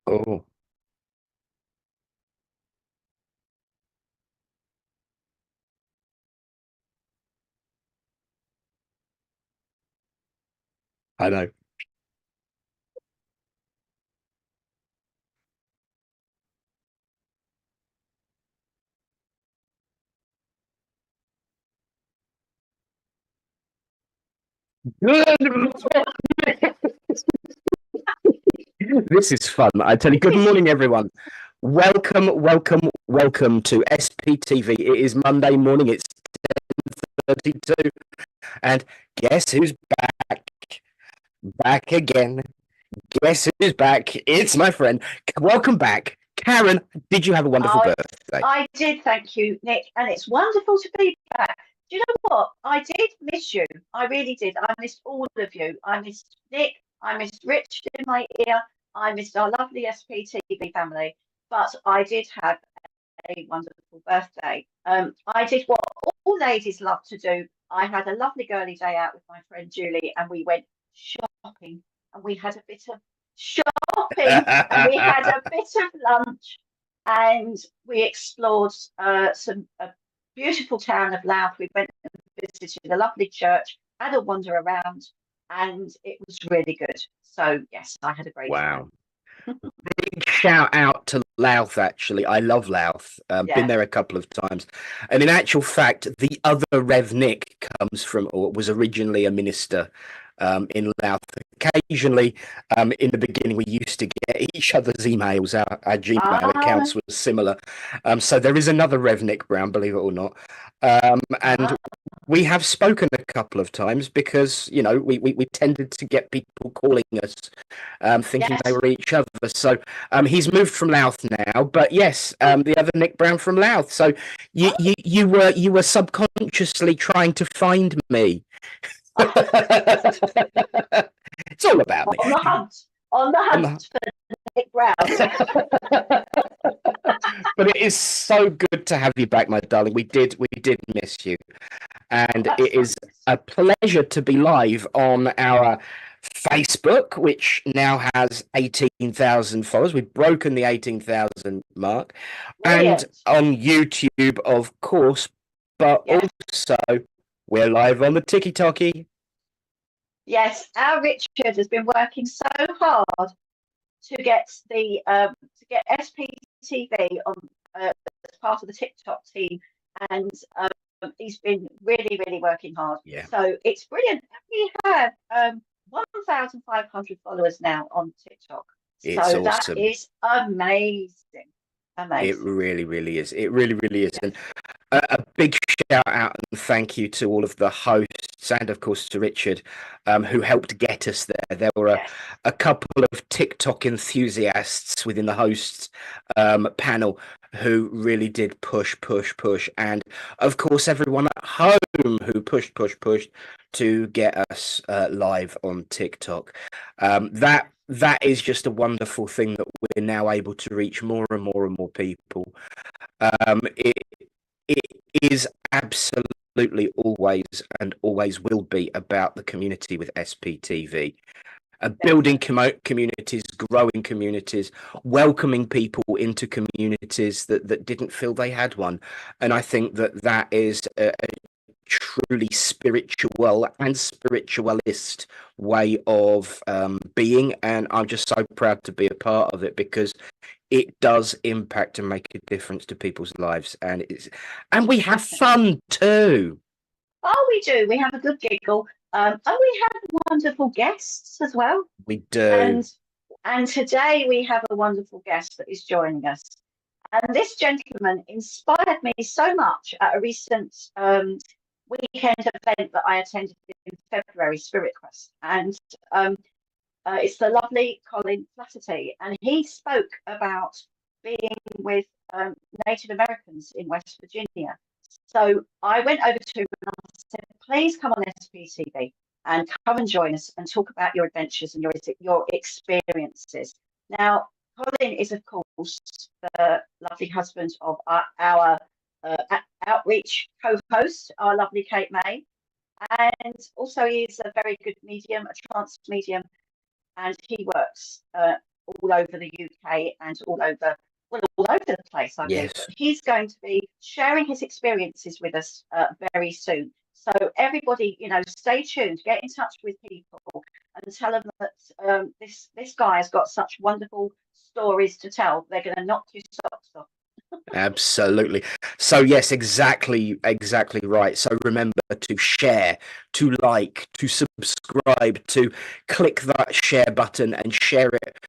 Oh, I know. This is fun. I tell you, good morning, everyone. Welcome, welcome, welcome to SPTV. It is Monday morning. It's 32. And guess who's back? Back again. Guess who's back? It's my friend. Welcome back. Karen, did you have a wonderful I birthday? I did, thank you, Nick, and it's wonderful to be back. Do you know what? I did miss you. I really did. I missed all of you. I missed Nick. I missed Rich in my ear. I missed our lovely SPTV family. But I did have a wonderful birthday. I did what all ladies love to do. I had a lovely girly day out with my friend Julie, and we went shopping, and we had a bit of shopping, and we had a bit of lunch, and we explored some a beautiful town of Louth. We went and visited a lovely church, had a wander around, and it was really good. So yes, I had a great Wow. time. Big shout out to Louth, actually. I love Louth. Been Yeah. there a couple of times. And in actual fact, the other Rev Nick comes from, or was originally a minister in Louth. Occasionally, in the beginning, we used to get each other's emails. Our Gmail Ah, accounts were similar. So there is another Rev Nick Brown, believe it or not. And ah, we have spoken a couple of times because, we tended to get people calling us thinking they yes. were each other. So he's moved from Louth now, but yes, the other Nick Brown from Louth. So you were subconsciously trying to find me. It's all about me. On the hunt, on the On hunt the... for Nick Brown. But it is so good to have you back, my darling. We did miss you, Oh, and that's it is nice. a pleasure to be live on our Facebook, which now has 18,000 followers. We've broken the 18,000 mark, and Brilliant. on YouTube, of course, but Yes, also we're live on the TikToky. yes. Our Richard has been working so hard to get SPTV on as part of the TikTok team, and he's been really, really working hard. Yeah, So it's brilliant. We have 1,500 followers now on TikTok. it's So that awesome. is amazing. It Amazing. really, really is. It really, really is. And Yes. a big shout out and thank you to all of the hosts and, of course, to Richard, who helped get us there. There were Yes. a couple of TikTok enthusiasts within the hosts panel who really did push, push, push. And, of course, everyone at home who pushed, pushed, pushed to get us live on TikTok. That is just a wonderful thing that we're now able to reach more and more and more people. It is absolutely always and always will be about the community with SPTV. Building Definitely. communities, growing communities, welcoming people into communities that didn't feel they had one. And I think that is a truly spiritual and spiritualist way of being. And I'm just so proud to be a part of it because it does impact and make a difference to people's lives, and we have Definitely. fun too. Oh, we do. We have a good giggle. And we have wonderful guests as well. We do. And and today we have a wonderful guest that is joining us. And this gentleman inspired me so much at a recent weekend event that I attended in February, Spirit Quest. And um, it's the lovely Colin Flaherty. And he spoke about being with Native Americans in West Virginia. So I went over to him and I said, please come on SPTV and come and join us and talk about your adventures and your experiences. Now, Colin is, of course, the lovely husband of uh, outreach co-host, our lovely Kate May, and also he is a very good medium, a trance medium, and he works all over the UK and all over the place, I believe. Yes. He's going to be sharing his experiences with us very soon. So everybody, stay tuned, get in touch with people and tell them that this guy has got such wonderful stories to tell. They're going to knock your socks off. Absolutely. So yes, exactly right. So remember to share, to like, to subscribe, to click that share button and share it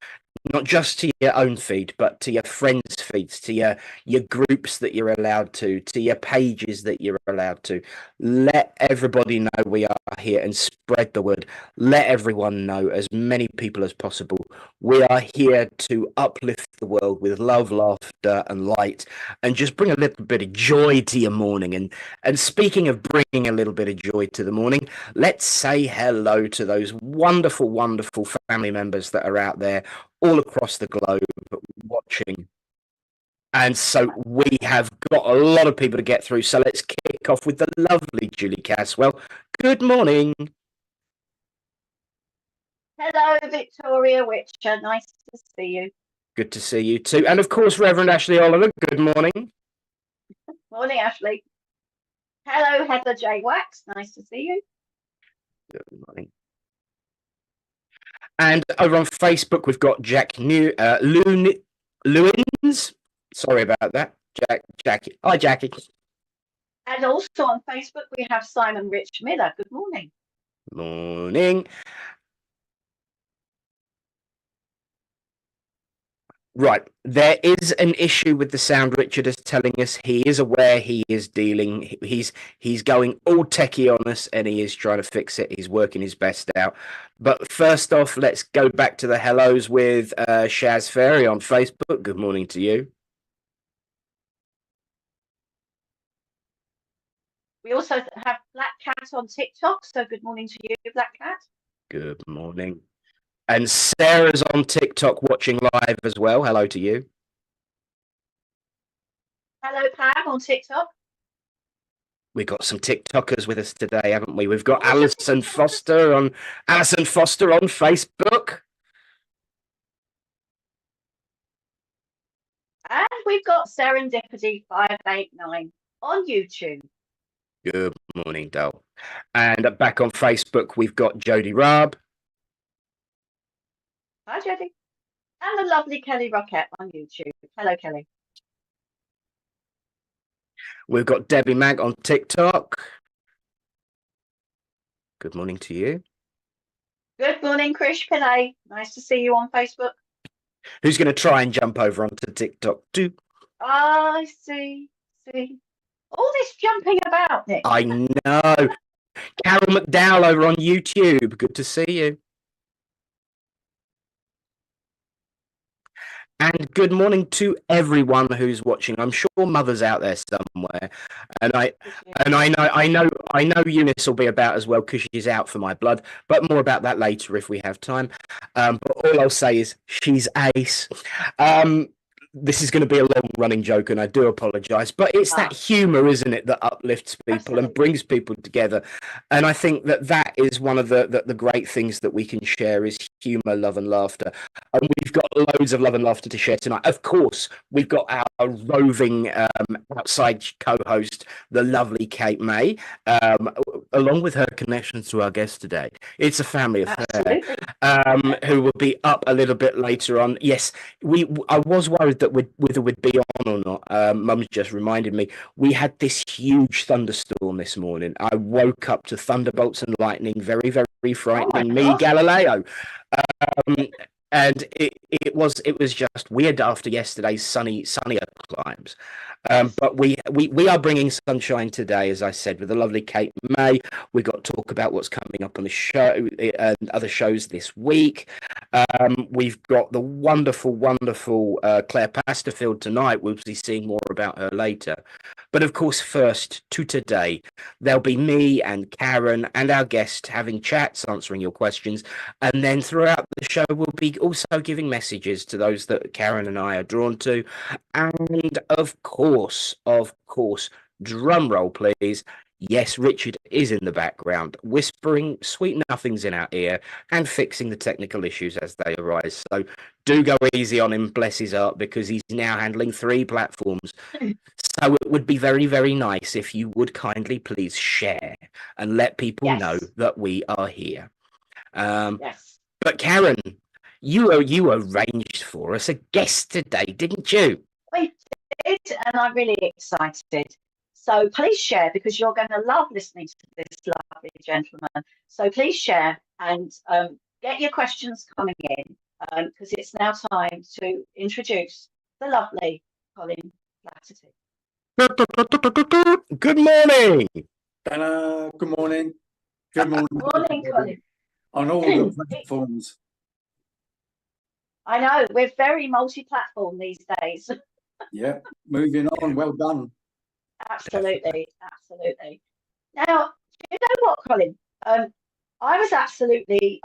not just to your own feed, but to your friends' feeds, to your groups that you're allowed to your pages that you're allowed to. Let everybody know we are here and spread the word. Let everyone know, as many people as possible. We are here to uplift the world with love, laughter, and light, and just bring a little bit of joy to your morning. And speaking of bringing a little bit of joy to the morning, let's say hello to those wonderful, wonderful family members that are out there all across the globe watching. And so we have got a lot of people to get through. So let's kick off with the lovely Julie Caswell. Good morning. Hello, Victoria Witcher. Nice to see you. Good to see you too. And of course, Reverend Ashley Oliver. Good morning. Morning, Ashley. Hello, Heather J. Wax. Nice to see you. Good morning. And over on Facebook, we've got Jack Lewins. Sorry about that. Jackie. Hi, Jackie. And also on Facebook, we have Simon Rich Miller. Good morning. Morning. Right, there is an issue with the sound. Richard is telling us he is aware, he is dealing, he's going all techie on us, and he is trying to fix it. He's working his best out. But first off, let's go back to the hellos with Shaz Ferry on Facebook. Good morning to you. We also have Black Cat on TikTok, so good morning to you, Black Cat. Good morning. And Sarah's on TikTok watching live as well. Hello to you. Hello, Pam on TikTok. We've got some TikTokers with us today, haven't we? We've got Alison Foster on Facebook. And we've got Serendipity 589 on YouTube. Good morning, Dale. And back on Facebook, we've got Jodie Raab. Hi, Jodie. And the lovely Kelly Rockette on YouTube. Hello, Kelly. We've got Debbie Mag on TikTok. Good morning to you. Good morning, Krish Pillay. Nice to see you on Facebook. Who's going to try and jump over onto TikTok too? I see. All this jumping about, Nick. I know. Carol McDowell over on YouTube. Good to see you. And good morning to everyone who's watching. I'm sure Mother's out there somewhere, and I know Eunice will be about as well because she's out for my blood. But more about that later if we have time. But all I'll say is she's ace. This is going to be a long-running joke, and I do apologise, but it's that humour, isn't it, that uplifts people Absolutely. and brings people together. And I think that is one of the great things that we can share is humour, love, and laughter. And we've got loads of love and laughter to share tonight. Of course, we've got our roving outside co-host, the lovely Kate May, along with her connections to our guest today. It's a family affair. Who will be up a little bit later on. Yes, I was worried that whether we'd be on or not. Mum's just reminded me we had this huge thunderstorm this morning. I woke up to thunderbolts and lightning, very, very frightening me, Galileo. And it was just weird after yesterday's sunnier climes. But we are bringing sunshine today, as I said, with the lovely Kate May. We've got to talk about what's coming up on the show and other shows this week. We've got the wonderful Claire Pasterfield tonight. We'll be seeing more about her later. But of course, first to today, there'll be me and Karen and our guest having chats, answering your questions. And then throughout the show, we'll be also giving messages to those that Karen and I are drawn to. And of course, drum roll, please. Yes, Richard is in the background, whispering sweet nothings in our ear and fixing the technical issues as they arise. So do go easy on him, bless his heart, because he's now handling 3 platforms. So it would be very, very nice if you would kindly please share and let people know Yes, that we are here. yes. But Karen, you arranged for us a guest today, didn't you? We did, and I'm really excited. So please share because you're going to love listening to this lovely gentleman. So please share and get your questions coming in because it's now time to introduce the lovely Colin Flatterty. Good morning. Good morning. Good morning, Morning, Colin. on all the platforms. I know we're very multi-platform these days. Yeah, moving on. Well done. Absolutely, absolutely. Now, do you know what, Colin? I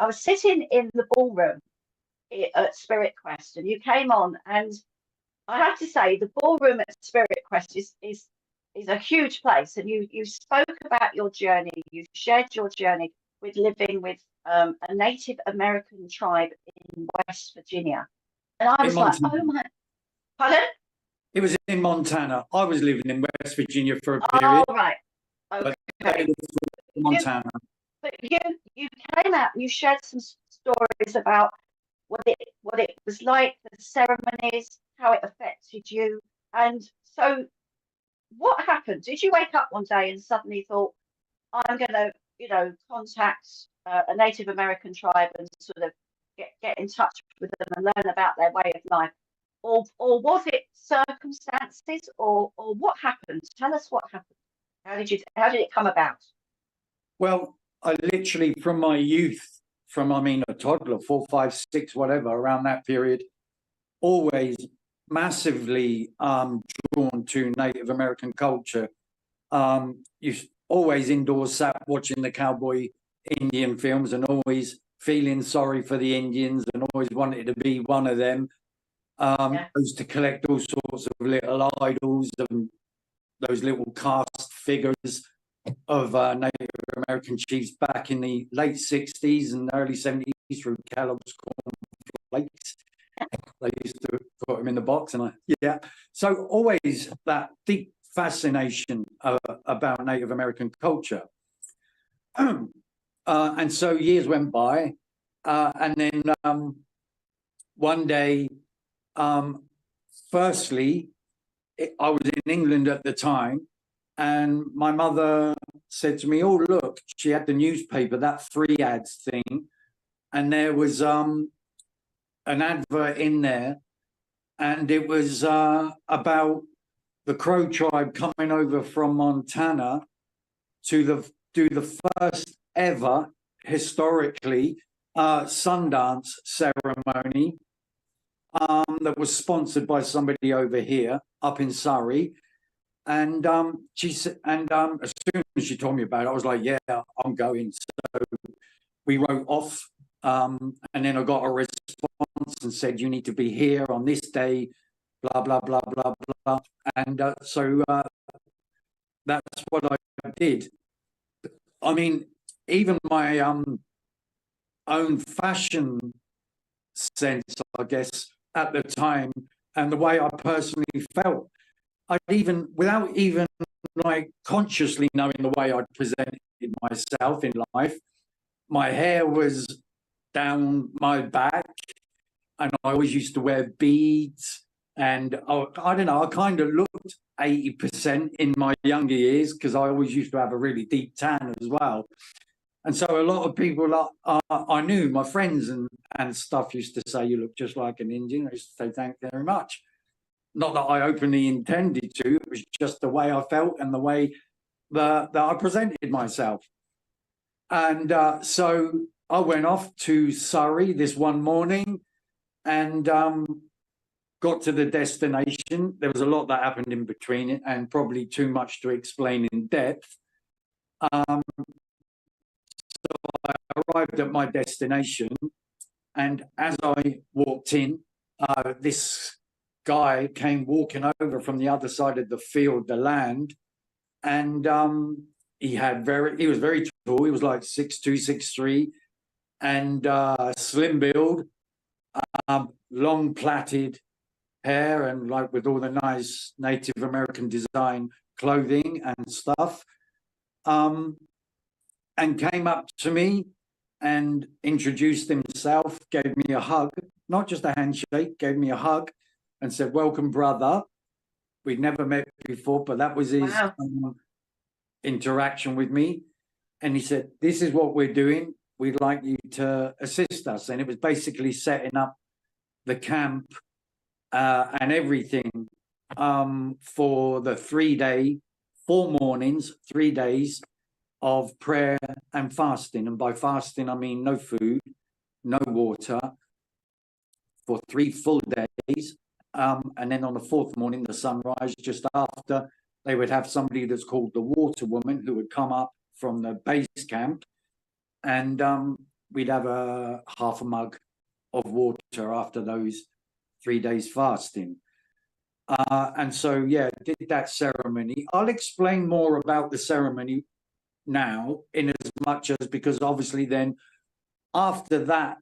was sitting in the ballroom at Spirit Quest, and you came on, and I have to say, the ballroom at Spirit Quest is a huge place, and you spoke about your journey. You shared your journey with living with a Native American tribe in West Virginia, and I In was like, Montana. oh my, pardon? It was in Montana. I was living in West Virginia for a Oh, period. right. But Okay. in Montana. But you came out and you shared some stories about what it was like, the ceremonies, how it affected you. And so what happened? Did you wake up one day and suddenly thought, I'm gonna, contact a Native American tribe and sort of get in touch with them and learn about their way of life? Or was it circumstances or what happened? Tell us what happened. How did it come about? Well, I literally, from my youth, a toddler, 4, 5, 6, whatever, around that period, always massively drawn to Native American culture. You always indoors sat watching the cowboy Indian films and always feeling sorry for the Indians and always wanted to be one of them. Used to collect all sorts of little idols and those little cast figures of Native American chiefs back in the late 60s and early 70s through Kellogg's cornflakes. They used to put them in the box, and so always that deep fascination about Native American culture. And so years went by, and then one day, firstly, I was in England at the time, and my mother said to me, "Oh, look," she had the newspaper, that free ads thing, and there was an advert in there, and it was about the Crow tribe coming over from Montana to do the first ever, historically, Sundance ceremony that was sponsored by somebody over here up in Surrey. And she said, and as soon as she told me about it, I was like, "Yeah, I'm going." So we wrote off, and then I got a response and said, "You need to be here on this day," blah blah blah blah blah. And so that's what I did. I mean, even my own fashion sense, I guess, at the time, and the way I personally felt, I'd even, without even like consciously knowing the way I'd presented myself in life, my hair was down my back, and I always used to wear beads. And I don't know, I kind of looked 80% in my younger years because I always used to have a really deep tan as well. And so a lot of people I knew, my friends and stuff, used to say, "You look just like an Indian." I used to say, "Thank you very much." Not that I openly intended to, it was just the way I felt and the way that I presented myself. And so I went off to Surrey this one morning and got to the destination. There was a lot that happened in between it and probably too much to explain in depth. So I arrived at my destination, and as I walked in, this guy came walking over from the other side of the field, the land, and he was very tall. He was like 6'2", 6'3", and slim build, long plaited hair, and like with all the nice Native American design clothing and stuff. And came up to me and introduced himself, gave me a hug, not just a handshake, gave me a hug and said, "Welcome, brother." We'd never met before, but that was his interaction with me. And he said, "This is what we're doing. We'd like you to assist us." And it was basically setting up the camp and everything for the 3-day, 4 mornings, 3 days of prayer and fasting. And by fasting, I mean no food, no water for 3 full days. And then on the 4th morning, the sunrise, just after, they would have somebody that's called the water woman who would come up from the base camp, and we'd have a half a mug of water after those 3 days fasting. And so, yeah, did that ceremony. I'll explain more about the ceremony now, in as much as, because obviously then after that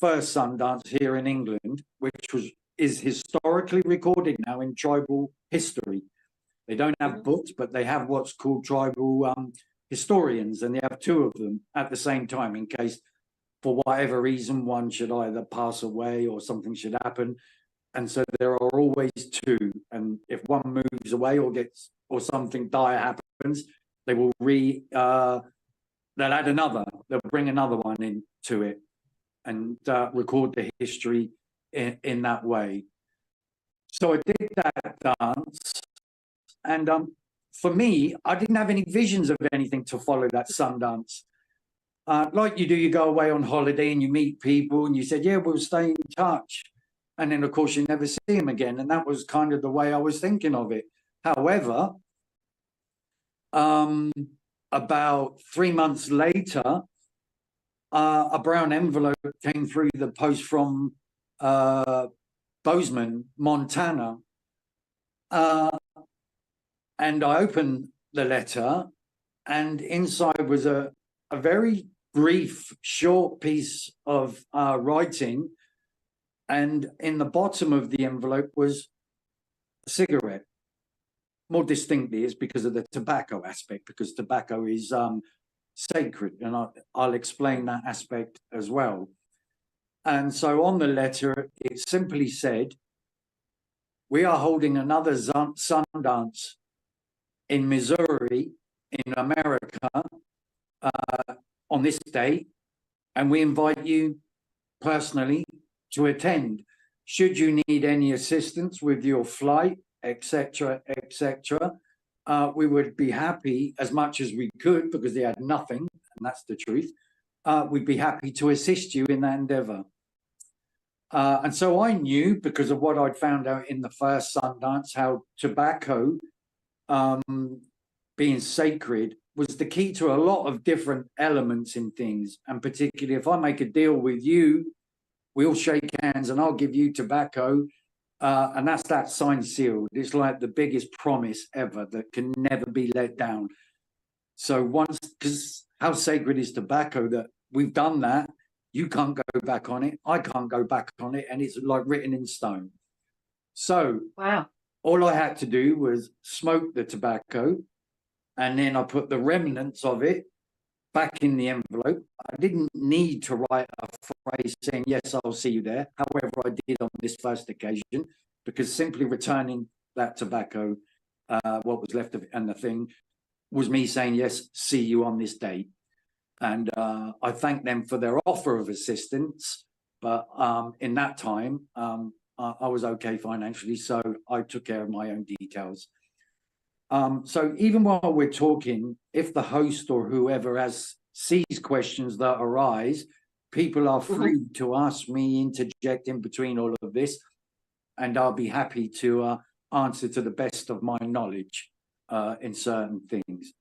first Sundance here in England, which is historically recorded now in tribal history. They don't have books, but they have what's called tribal historians, and they have 2 of them at the same time, in case for whatever reason one should either pass away or something should happen. And so there are always 2, and if one moves away or something dire happens, they will they'll add another, they'll bring another one into it and record the history in that way. So I did that dance, and for me, I didn't have any visions of anything to follow that Sundance. Like you do, you go away on holiday and you meet people and you said, yeah, we'll stay in touch. And then, of course, you never see them again. And that was kind of the way I was thinking of it. However, about 3 months later, a brown envelope came through the post from Bozeman, Montana. And I opened the letter, and inside was a very brief, short piece of writing. And in the bottom of the envelope was a cigarette. More distinctly, it's because of the tobacco aspect, because tobacco is sacred, and I'll explain that aspect as well. And so on the letter, it simply said, "We are holding another Sundance in Missouri, in America, on this date, and we invite you personally to attend. Should you need any assistance with your flight, etc., etc., we would be happy, as much as we could, because they had nothing, and that's the truth, we'd be happy to assist you in that endeavor." And so I knew, because of what I'd found out in the first Sundance, how tobacco, being sacred, was the key to a lot of different elements in things. And particularly, if I make a deal with you, we'll shake hands and I'll give you tobacco, and that's that signed sealed. It's like the biggest promise ever that can never be let down. So once, because how sacred is tobacco, that we've done that, you can't go back on it, I can't go back on it, and it's like written in stone. So wow, all I had to do was smoke the tobacco, and then I put the remnants of it back in the envelope. I didn't need to write a phrase saying, "Yes, I'll see you there." However, I did on this first occasion, because simply returning that tobacco, what was left of it, and the thing, was me saying, "Yes, see you on this date." And I thanked them for their offer of assistance. But in that time, I was okay financially, so I took care of my own details. So even while we're talking, if the host or whoever sees questions that arise, people are free to ask me, interject in between all of this, and I'll be happy to answer to the best of my knowledge in certain things.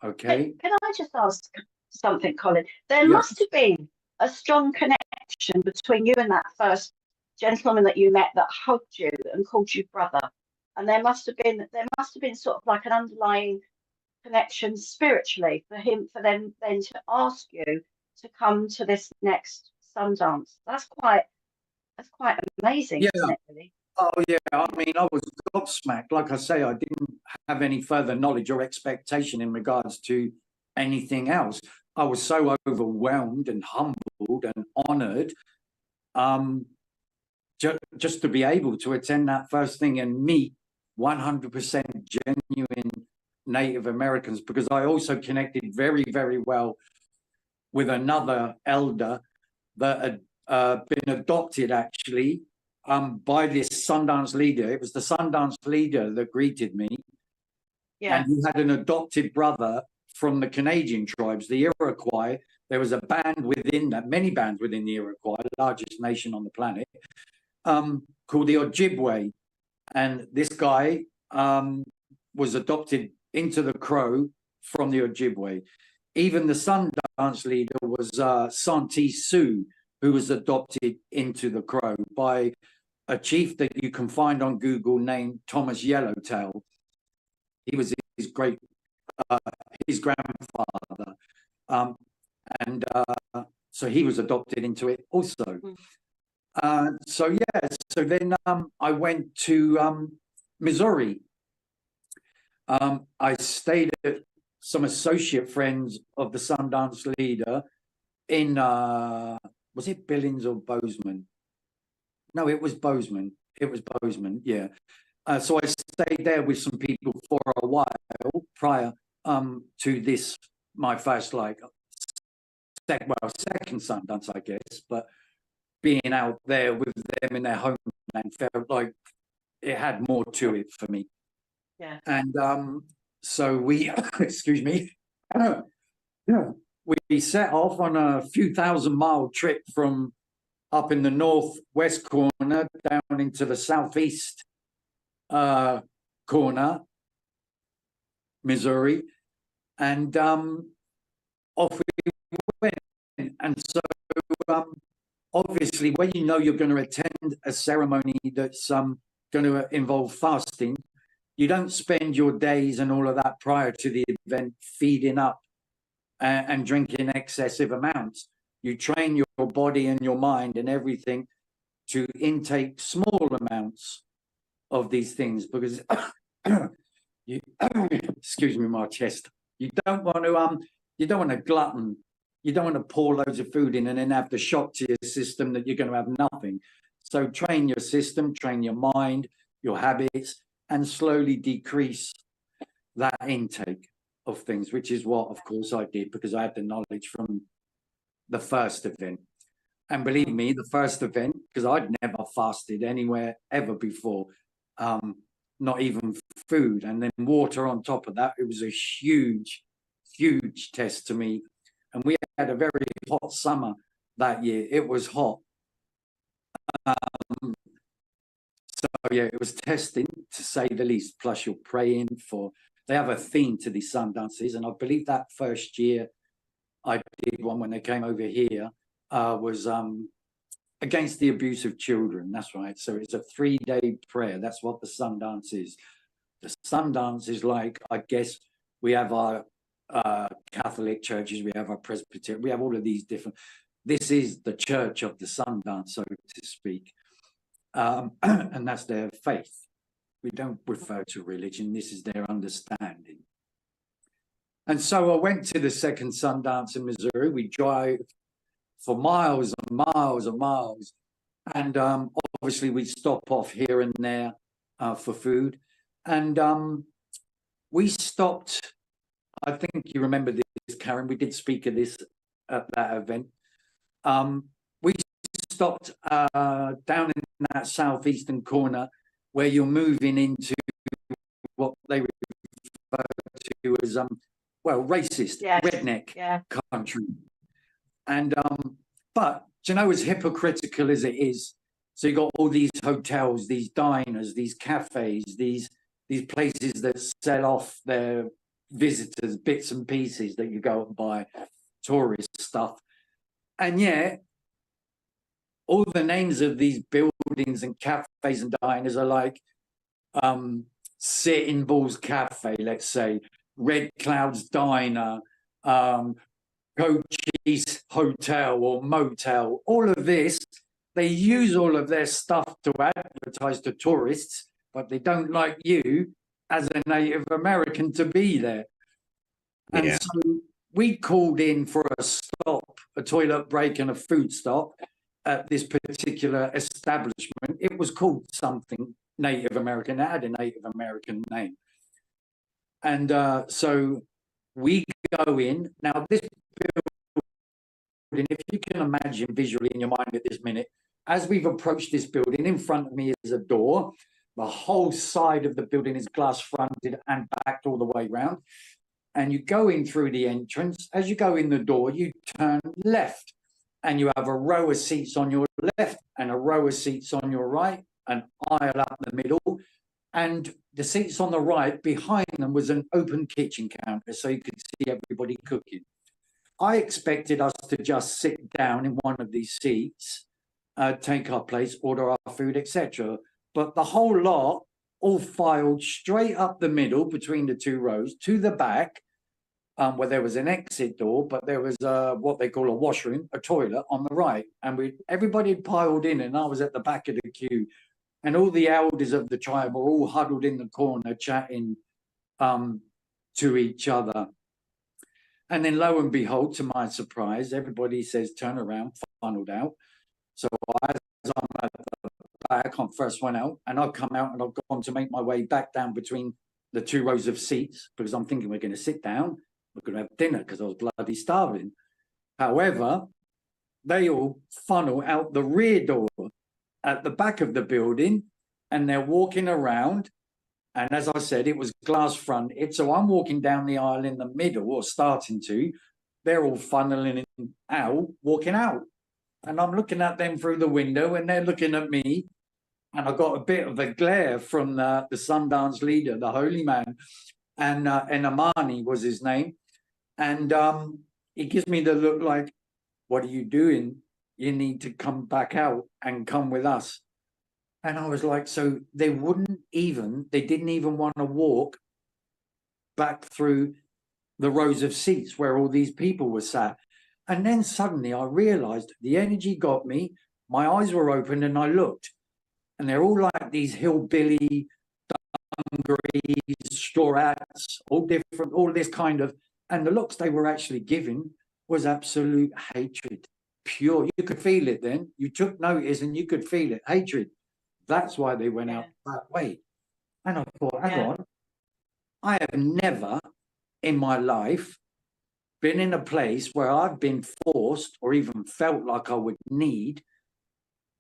Okay. Can I just ask something, Colin? There must have been a strong connection between you and that first gentleman that you met that hugged you and called you brother. And there must have been sort of like an underlying connection spiritually for them then to ask you to come to this next Sundance. That's quite amazing, Yeah. isn't it, really? Oh, yeah. I mean, I was gobsmacked. Like I say, I didn't have any further knowledge or expectation in regards to anything else. I was so overwhelmed and humbled and honoured just to be able to attend that first thing and meet 100% genuine Native Americans, because I also connected very, very well with another elder that had been adopted, actually, by this Sundance leader. It was the Sundance leader that greeted me. Yeah. And he had an adopted brother from the Canadian tribes, the Iroquois. There was a band within that, many bands within the Iroquois, the largest nation on the planet, called the Ojibwe. And this guy was adopted into the Crow from the Ojibwe. Even the Sundance leader was Santee Sioux, who was adopted into the Crow by a chief that you can find on Google named Thomas Yellowtail. He was his grandfather. So he was adopted into it also. So then I went to Missouri. I stayed at some associate friends of the Sundance leader in, was it Billings or Bozeman? No, it was Bozeman. It was Bozeman, yeah. So I stayed there with some people for a while prior to this, my first, second Sundance, I guess. But being out there with them in their homeland felt like it had more to it for me. Yeah. And so we, excuse me, we set off on a few 1,000-mile trip from up in the northwest corner down into the southeast corner, Missouri, and off we went. And so obviously, when you know you're going to attend a ceremony that's going to involve fasting, you don't spend your days and all of that prior to the event feeding up and drinking excessive amounts. You train your body and your mind and everything to intake small amounts of these things, because you, excuse me, my chest. You don't want to glutton. You don't want to pour loads of food in and then have the shock to your system that you're going to have nothing. So train your system, train your mind, your habits, and slowly decrease that intake of things, which is what, of course, I did, because I had the knowledge from the first event. And believe me, the first event, because I'd never fasted anywhere ever before, not even food, and then water on top of that. It was a huge, huge test to me. And we had a very hot summer that year. It was hot. So yeah, it was testing, to say the least. Plus you're praying for, they have a theme to these Sundances. And I believe that first year I did one when they came over here was against the abuse of children. That's right. So it's a 3-day prayer. That's what the Sundance is. The Sundance is like, I guess we have our Catholic churches, we have our Presbyterian, we have all of these different, this is the church of the Sundance, so to speak. And that's their faith. We don't refer to religion. This is their understanding. And so I went to the second Sundance in Missouri. We drive for miles and miles and miles. And obviously we stop off here and there for food. And we stopped, I think you remember this, Karen, we did speak of this at that event. We stopped down in that southeastern corner where you're moving into what they refer to as racist, redneck country. And but you know, as hypocritical as it is, so you got all these hotels, these diners, these cafes, these places that sell off their visitors bits and pieces that you go and buy, tourist stuff. And yet all the names of these buildings and cafes and diners are like Sitting Bull's Cafe, let's say, Red Clouds Diner, Cochise Hotel or Motel, all of this, they use all of their stuff to advertise to tourists, but they don't like you as a Native American to be there. And Yeah. so we called in for a stop, a toilet break and a food stop at this particular establishment. It was called something Native American, it had a Native American name. And so we go in. Now, this building, if you can imagine visually in your mind at this minute, as we've approached this building, in front of me is a door. The whole side of the building is glass fronted and backed all the way round. And you go in through the entrance. As you go in the door, you turn left and you have a row of seats on your left and a row of seats on your right, an aisle up the middle. And the seats on the right, behind them was an open kitchen counter, so you could see everybody cooking. I expected us to just sit down in one of these seats, take our place, order our food, etc. But the whole lot all filed straight up the middle between the two rows to the back, where there was an exit door, but there was what they call a washroom, a toilet on the right. And everybody had piled in, and I was at the back of the queue. And all the elders of the tribe were all huddled in the corner chatting to each other. And then lo and behold, to my surprise, everybody says, turn around, funneled out. So as I'm at the back, I'm first one out, and I've come out and I've gone to make my way back down between the two rows of seats because I'm thinking we're going to sit down, we're going to have dinner because I was bloody starving. However, they all funnel out the rear door at the back of the building, and they're walking around. And as I said, it was glass fronted. So I'm walking down the aisle in the middle, or starting to. They're all funneling out, walking out. And I'm looking at them through the window, and they're looking at me. And I got a bit of a glare from the Sundance leader, the holy man, and Enamani was his name. And he gives me the look like, what are you doing? You need to come back out and come with us. And I was like, so they didn't even want to walk back through the rows of seats where all these people were sat. And then suddenly I realized the energy got me, my eyes were open, and I looked, and they're all like these hillbilly, dungarees, straw hats, all different, all this kind of, and the looks they were actually giving was absolute hatred. Pure, you could feel it then. You took notice and you could feel it, hatred. That's why they went out that way. And I thought, hang on, I have never in my life been in a place where I've been forced or even felt like I would need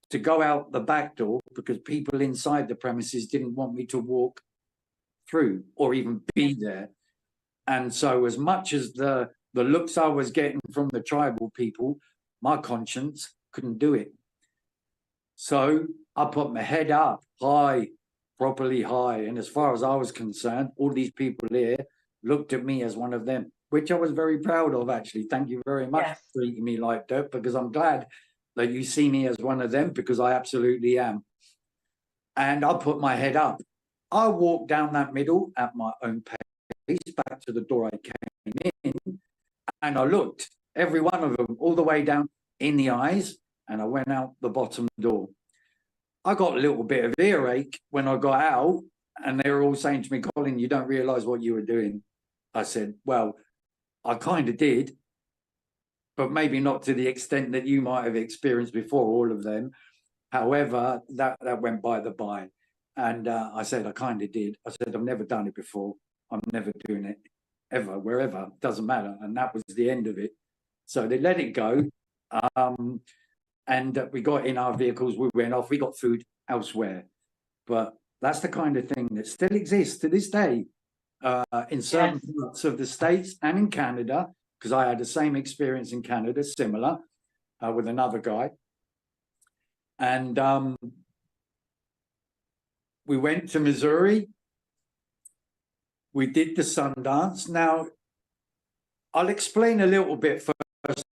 to go out the back door because people inside the premises didn't want me to walk through or even be there. And so as much as the looks I was getting from the tribal people, my conscience couldn't do it. So I put my head up high, properly high. And as far as I was concerned, all these people here looked at me as one of them, which I was very proud of, actually. Thank you very much for treating me like that, because I'm glad that you see me as one of them, because I absolutely am. And I put my head up. I walked down that middle at my own pace back to the door I came in, and I looked every one of them all the way down in the eyes, and I went out the bottom door. I got a little bit of earache when I got out, and they were all saying to me, Colin, you don't realize what you were doing. I said, well, I kind of did, but maybe not to the extent that you might have experienced before, all of them. However, that went by the by. And I said, I kind of did. I said, I've never done it before. I'm never doing it ever, wherever, doesn't matter. And that was the end of it. So they let it go. And we got in our vehicles, we went off, we got food elsewhere. But that's the kind of thing that still exists to this day in certain parts of the States and in Canada, because I had the same experience in Canada, similar, with another guy. And we went to Missouri. We did the Sundance. Now, I'll explain a little bit first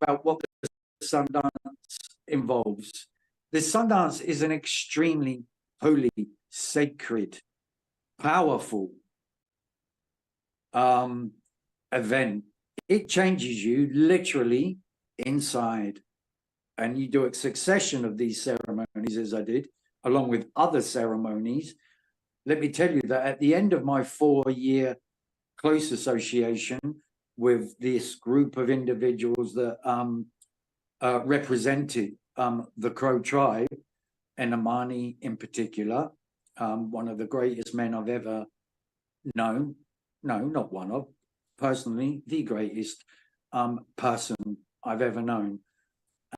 about what the Sundance involves. The Sundance is an extremely holy, sacred, powerful event. It changes you literally inside. And you do a succession of these ceremonies, as I did, along with other ceremonies. Let me tell you that at the end of my 4-year close association with this group of individuals that represented the Crow tribe, and Amani in particular, one of the greatest men I've ever known. No, not one of, personally, the greatest person I've ever known.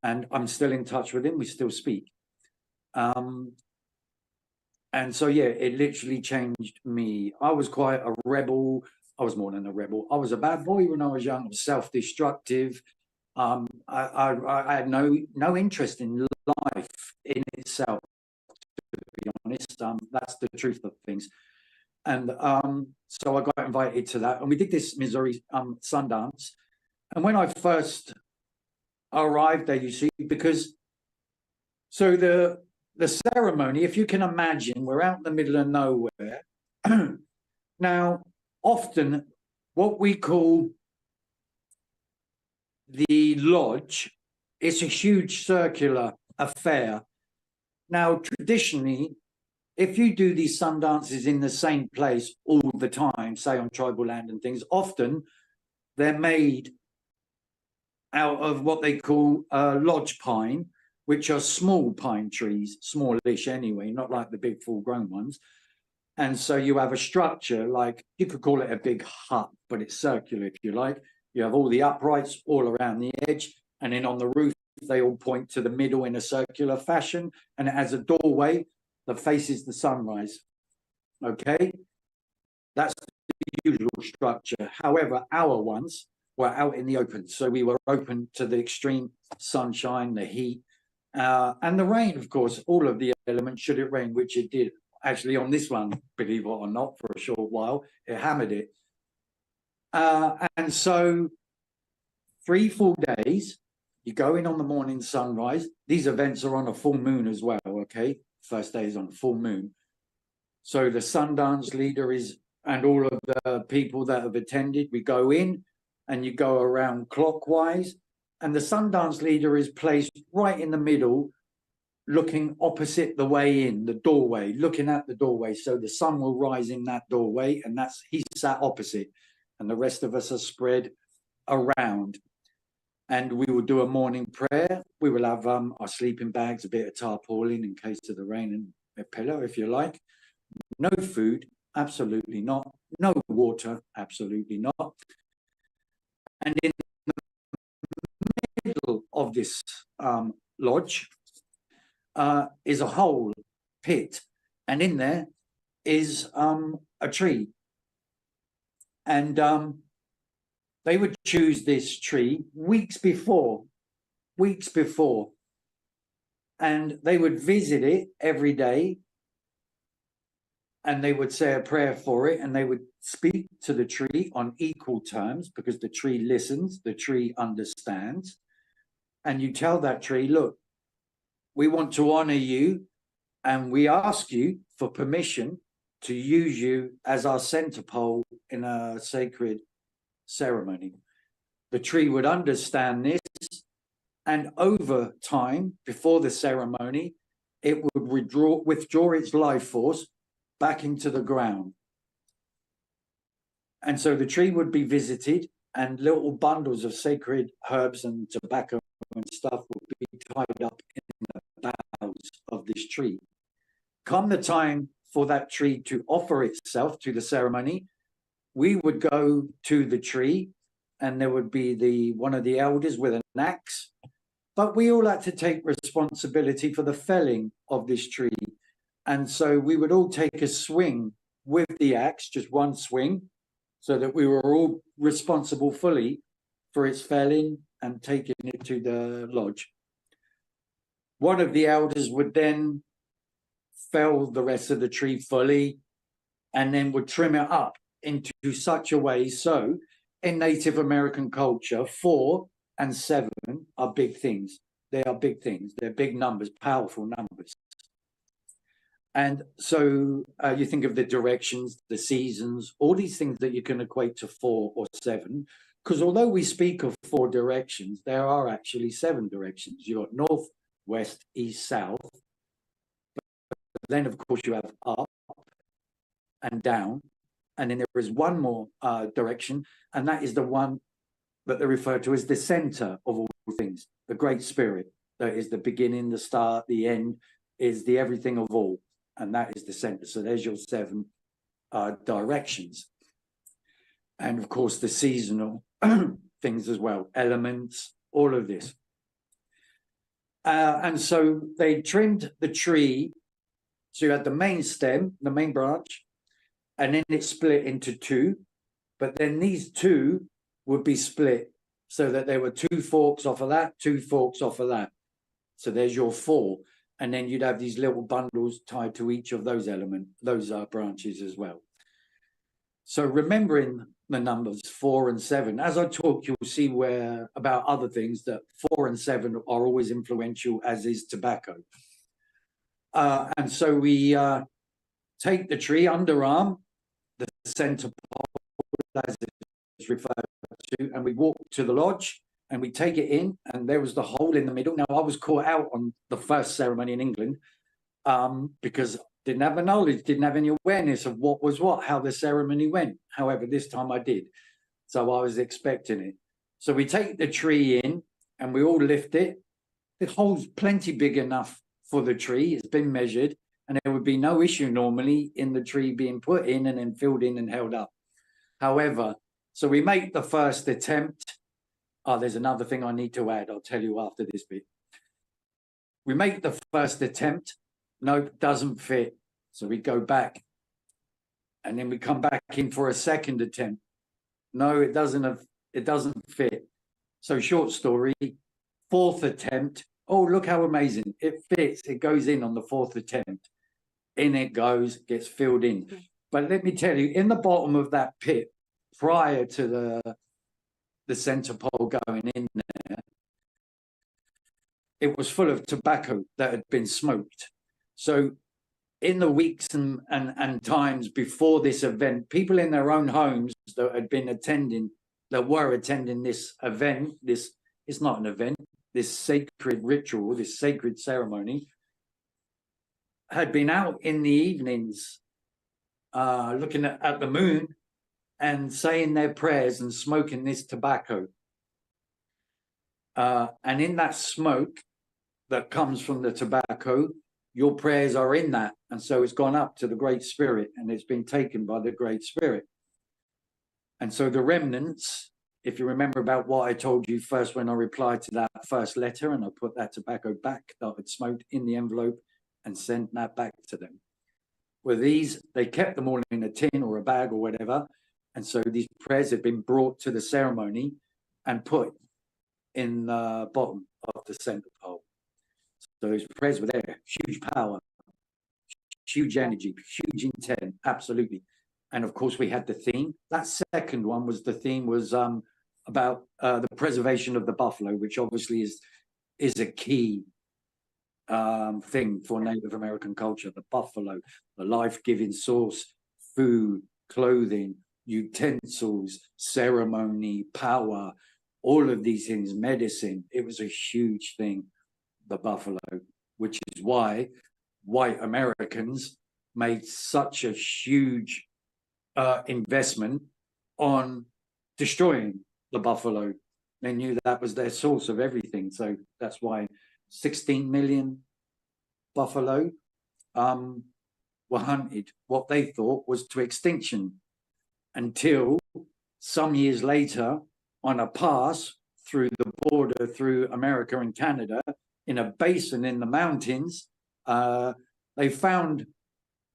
And I'm still in touch with him. We still speak. And so, yeah, it literally changed me. I was quite a rebel. I was more than a rebel. I was a bad boy when I was young. I was self-destructive. I had no interest in life in itself, to be honest. That's the truth of things. And so I got invited to that. And we did this Missouri Sundance. And when I first arrived there, you see, because so the ceremony, if you can imagine, we're out in the middle of nowhere. Now, often what we call the lodge is a huge circular affair. Now, traditionally, if you do these sun dances in the same place all the time, say on tribal land and things, often they're made out of what they call lodge pine, which are small pine trees, smallish anyway, not like the big full-grown ones. And so you have a structure, like you could call it a big hut, but it's circular if you like. You have all the uprights all around the edge, and then on the roof, they all point to the middle in a circular fashion, and it has a doorway that faces the sunrise. Okay? That's the usual structure. However, our ones were out in the open. So we were open to the extreme sunshine, the heat, and the rain, of course, all of the elements, should it rain, which it did. Actually, on this one, believe it or not, for a short while, it hammered it. And so 3 full days, you go in on the morning sunrise. These events are on a full moon as well, okay? First day is on a full moon. So the Sundance leader is, and all of the people that have attended, we go in and you go around clockwise, and the Sundance leader is placed right in the middle, looking opposite the way in, the doorway, looking at the doorway. So the sun will rise in that doorway, and he's sat opposite, and the rest of us are spread around. And we will do a morning prayer. We will have our sleeping bags, a bit of tarpaulin in case of the rain, and a pillow if you like. No food, absolutely not. No water, absolutely not. And in the middle of this lodge is a hole, pit, and in there is a tree. And they would choose this tree weeks before, and they would visit it every day, and they would say a prayer for it, and they would speak to the tree on equal terms, because the tree listens, the tree understands. And you tell that tree, look, we want to honor you, and we ask you for permission to use you as our center pole in a sacred ceremony. The tree would understand this, and over time, before the ceremony, it would withdraw its life force back into the ground. And so the tree would be visited, and little bundles of sacred herbs and tobacco and stuff would be tied up in the boughs of this tree. Come the time for that tree to offer itself to the ceremony, we would go to the tree, and there would be one of the elders with an axe, but we all had to take responsibility for the felling of this tree. And so we would all take a swing with the axe, just one swing, so that we were all responsible fully for its felling and taking it to the lodge. One of the elders would then fell the rest of the tree fully, and then would trim it up into such a way. So in Native American culture, 4 and 7 are big things. They are big things. They're big numbers, powerful numbers. And so you think of the directions, the seasons, all these things that you can equate to 4 or 7. Because although we speak of 4 directions, there are actually 7 directions. You've got north, west, east, south. But then, of course, you have up and down. And then there is one more direction, and that is the one that they refer to as the center of all things, the Great Spirit. That is the beginning, the start, the end, is the everything of all. And that is the center. So there's your 7 directions. And of course, the seasonal things as well, elements, all of this. And so they trimmed the tree. So you had the main stem, the main branch, and then it split into 2. But then these 2 would be split so that there were 2 forks off of that, 2 forks off of that. So there's your 4. And then you'd have these little bundles tied to each of those branches as well. So remembering the numbers 4 and 7, as I talk, you'll see where about other things that 4 and 7 are always influential, as is tobacco. And so we take the tree underarm, the center pole, as it's referred to, and we walk to the lodge. And we take it in, and there was the hole in the middle. Now, I was caught out on the first ceremony in England because didn't have the knowledge, didn't have any awareness of what was what, how the ceremony went. However, this time I did. So I was expecting it. So we take the tree in, and we all lift it. The hole's plenty big enough for the tree. It's been measured, and there would be no issue normally in the tree being put in and then filled in and held up. However, so we make the first attempt. Oh, there's another thing I need to add. I'll tell you after this bit. We make the first attempt. Nope, doesn't fit. So we go back. And then we come back in for a second attempt. No, it doesn't fit. So short story, 4th attempt. Oh, look how amazing. It fits. It goes in on the 4th attempt. In it goes, gets filled in. But let me tell you, in the bottom of that pit, prior to the center pole going in there, it was full of tobacco that had been smoked. So in the weeks and times before this event, people in their own homes that had been attending, that were attending this event, it's not an event, this sacred ritual, this sacred ceremony, had been out in the evenings looking at the moon and saying their prayers and smoking this tobacco. And in that smoke that comes from the tobacco, your prayers are in that. And so it's gone up to the Great Spirit, and it's been taken by the Great Spirit. And so the remnants, if you remember about what I told you first when I replied to that first letter, and I put that tobacco back that I'd smoked in the envelope and sent that back to them. Well, these, they kept them all in a tin or a bag or whatever. And so these prayers have been brought to the ceremony and put in the bottom of the center pole. So those prayers were there, huge power, huge energy, huge intent, absolutely. And of course, we had the theme. That second one was the theme was about the preservation of the buffalo, which obviously is a key thing for Native American culture. The buffalo, the life-giving source, food, clothing, utensils, ceremony, power, all of these things, medicine. It was a huge thing, the buffalo, which is why white Americans made such a huge investment on destroying the buffalo. They knew that was their source of everything. So that's why 16 million buffalo were hunted, what they thought was to extinction, until some years later, on a pass through the border through America and Canada, in a basin in the mountains, they found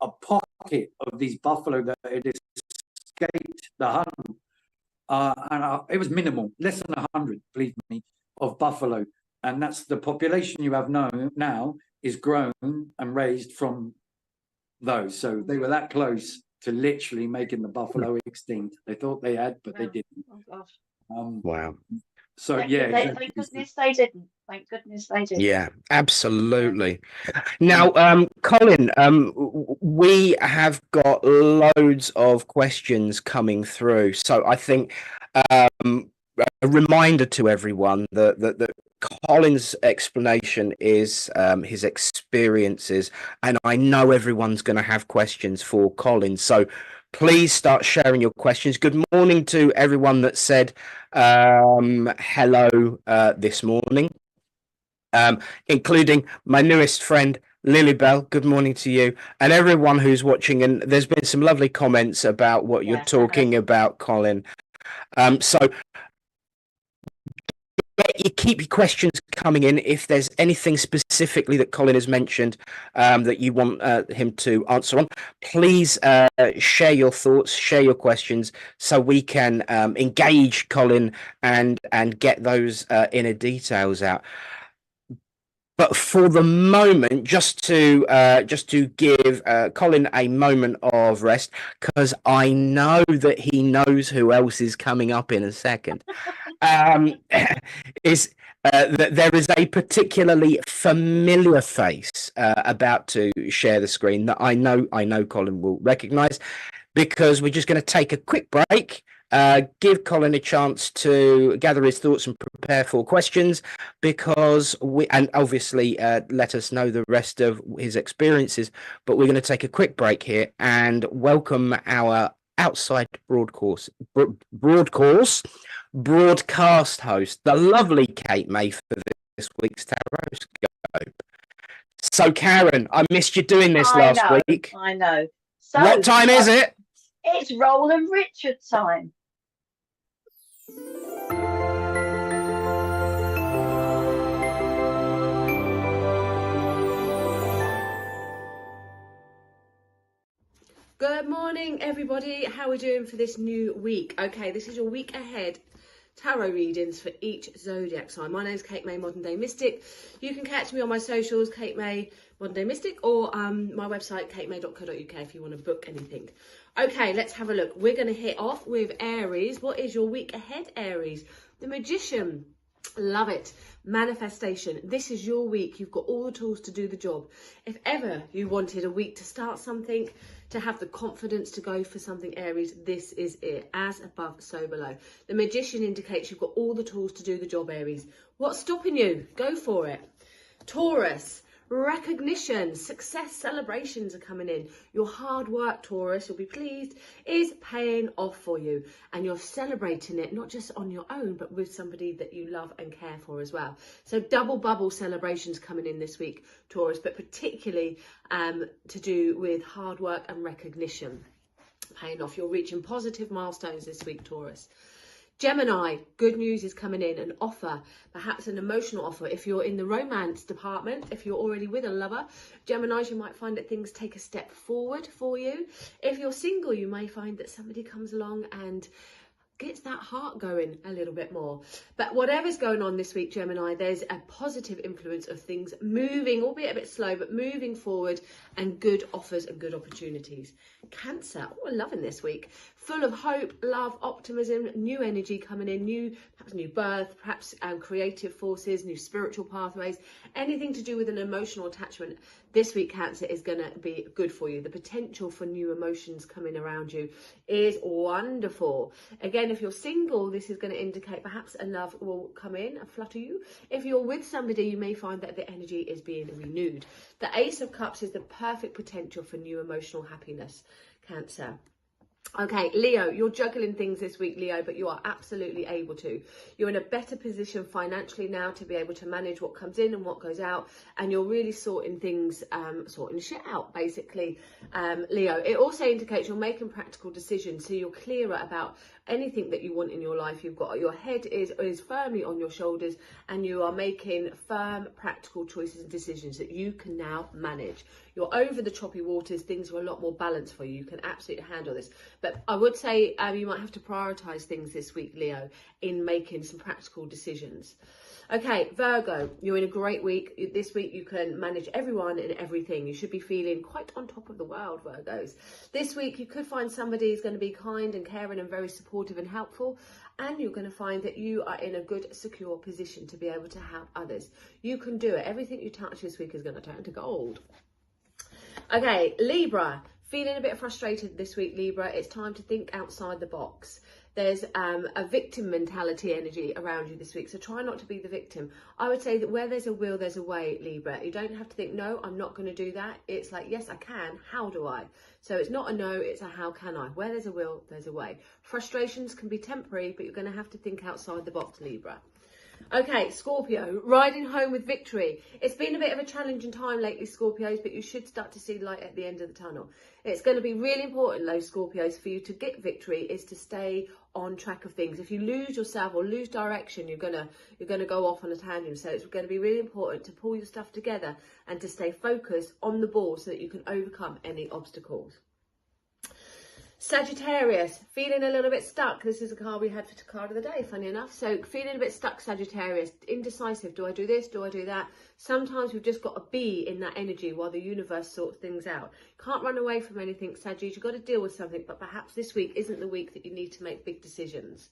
a pocket of these buffalo that had escaped the hunt. And it was minimal, less than 100, believe me, of buffalo. And that's the population you have now is grown and raised from those. So they were that close to literally making the buffalo extinct. They thought they had, but they didn't. Oh, gosh. Wow. So yeah, Thank goodness they didn't. Thank goodness they didn't. Yeah, absolutely. Now, Colin, we have got loads of questions coming through. So I think a reminder to everyone that Colin's explanation is his experiences, and I know everyone's going to have questions for Colin. So please start sharing your questions. Good morning to everyone that said hello this morning. Including my newest friend, Lilybell. Good morning to you and everyone who's watching. And there's been some lovely comments about what you're talking about, Colin. So you keep your questions coming in. If there's anything specifically that Colin has mentioned that you want him to answer on, please share your thoughts, share your questions, so we can engage Colin and get those inner details out. But for the moment, just to give Colin a moment of rest, because I know that he knows who else is coming up in a second. Is that there is a particularly familiar face about to share the screen that I know Colin will recognise, because we're just going to take a quick break. Give Colin a chance to gather his thoughts and prepare for questions, because and obviously let us know the rest of his experiences. But we're going to take a quick break here and welcome our outside broadcast host, the lovely Kate May, for this week's Tarot. So Karen, I missed you doing this last week. I know. So what time is it? It's Roland Richard time. Good morning, everybody. How are we doing for this new week? Okay, this is your week ahead tarot readings for each zodiac sign. My name's Kate May, Modern Day Mystic. You can catch me on my socials, Kate May, Modern Day Mystic, or my website, katemay.co.uk, if you want to book anything. Okay, let's have a look. We're going to hit off with Aries. What is your week ahead, Aries? The Magician. Love it. Manifestation. This is your week. You've got all the tools to do the job. If ever you wanted a week to start something, to have the confidence to go for something, Aries, this is it. As above, so below. The Magician indicates you've got all the tools to do the job, Aries. What's stopping you? Go for it. Taurus. Recognition, success, celebrations are coming in. Your hard work, Taurus, you'll be pleased, is paying off for you, and you're celebrating it not just on your own but with somebody that you love and care for as well. So double bubble celebrations coming in this week, Taurus, but particularly to do with hard work and recognition paying off. You're reaching positive milestones this week, Taurus. Gemini, good news is coming in, an offer, perhaps an emotional offer. If you're in the romance department, if you're already with a lover, Geminis, you might find that things take a step forward for you. If you're single, you may find that somebody comes along and gets that heart going a little bit more. But whatever's going on this week, Gemini, there's a positive influence of things moving, albeit a bit slow, but moving forward, and good offers and good opportunities. Cancer, oh, I'm loving this week. Full of hope, love, optimism, new energy coming in, perhaps new birth, perhaps creative forces, new spiritual pathways, anything to do with an emotional attachment. This week, Cancer, is going to be good for you. The potential for new emotions coming around you is wonderful. Again, if you're single, this is going to indicate perhaps a love will come in and flutter you. If you're with somebody, you may find that the energy is being renewed. The Ace of Cups is the perfect potential for new emotional happiness, Cancer. Okay, Leo, you're juggling things this week, Leo, but you are absolutely able to. You're in a better position financially now to be able to manage what comes in and what goes out, and you're really sorting things, sorting shit out, basically, Leo. It also indicates you're making practical decisions, so you're clearer about anything that you want in your life. You've got your head is firmly on your shoulders, and you are making firm, practical choices and decisions that you can now manage. You're over the choppy waters. Things are a lot more balanced for you. You can absolutely handle this. But I would say you might have to prioritise things this week, Leo, in making some practical decisions. Okay, Virgo, you're in a great week. This week you can manage everyone and everything. You should be feeling quite on top of the world, Virgos. This week you could find somebody who's going to be kind and caring and very supportive and helpful. And you're going to find that you are in a good, secure position to be able to help others. You can do it. Everything you touch this week is going to turn to gold. Okay, Libra, feeling a bit frustrated this week, Libra. It's time to think outside the box. There's a victim mentality energy around you this week, so try not to be the victim. I would say that where there's a will, there's a way, Libra. You don't have to think, no, I'm not going to do that. It's like, yes, I can. How do I? So it's not a no, it's a how can I. Where there's a will, there's a way. Frustrations can be temporary, but you're going to have to think outside the box, Libra. Okay, Scorpio, riding home with victory. It's been a bit of a challenging time lately, Scorpios, but you should start to see light at the end of the tunnel. It's going to be really important, though, Scorpios, for you to get victory is to stay on track of things. If you lose yourself or lose direction, you're gonna go off on a tangent. So it's going to be really important to pull your stuff together and to stay focused on the ball so that you can overcome any obstacles. Sagittarius, feeling a little bit stuck. This is a card we had for card of the day, funny enough. So feeling a bit stuck, Sagittarius, indecisive. Do I do this? Do I do that? Sometimes we've just got to be in that energy while the universe sorts things out. Can't run away from anything, Sagittarius. You've got to deal with something, but perhaps this week isn't the week that you need to make big decisions.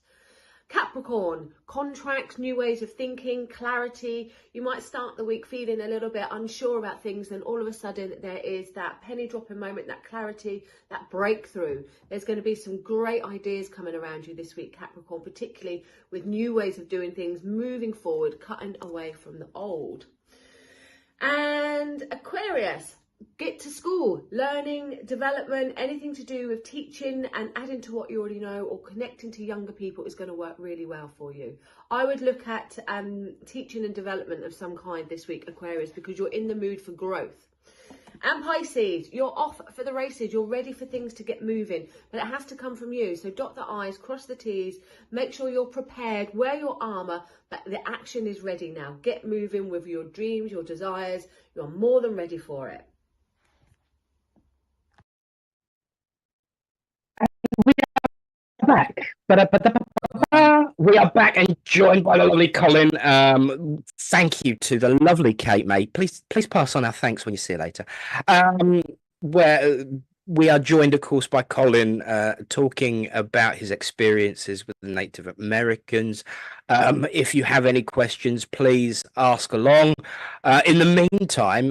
Capricorn, contracts, new ways of thinking, clarity. You might start the week feeling a little bit unsure about things, then all of a sudden there is that penny dropping moment, that clarity, that breakthrough. There's going to be some great ideas coming around you this week, Capricorn, particularly with new ways of doing things, moving forward, cutting away from the old. And Aquarius, get to school, learning, development, anything to do with teaching and adding to what you already know or connecting to younger people is going to work really well for you. I would look at teaching and development of some kind this week, Aquarius, because you're in the mood for growth. And Pisces, you're off for the races. You're ready for things to get moving, but it has to come from you. So dot the I's, cross the T's, make sure you're prepared, wear your armour, but the action is ready now. Get moving with your dreams, your desires. You're more than ready for it. Back. We are back and joined by the lovely Colin. Thank you to the lovely Kate May. Please pass on our thanks when you see her later. Where we are joined, of course, by Colin talking about his experiences with the Native Americans. If you have any questions, please ask along. In the meantime,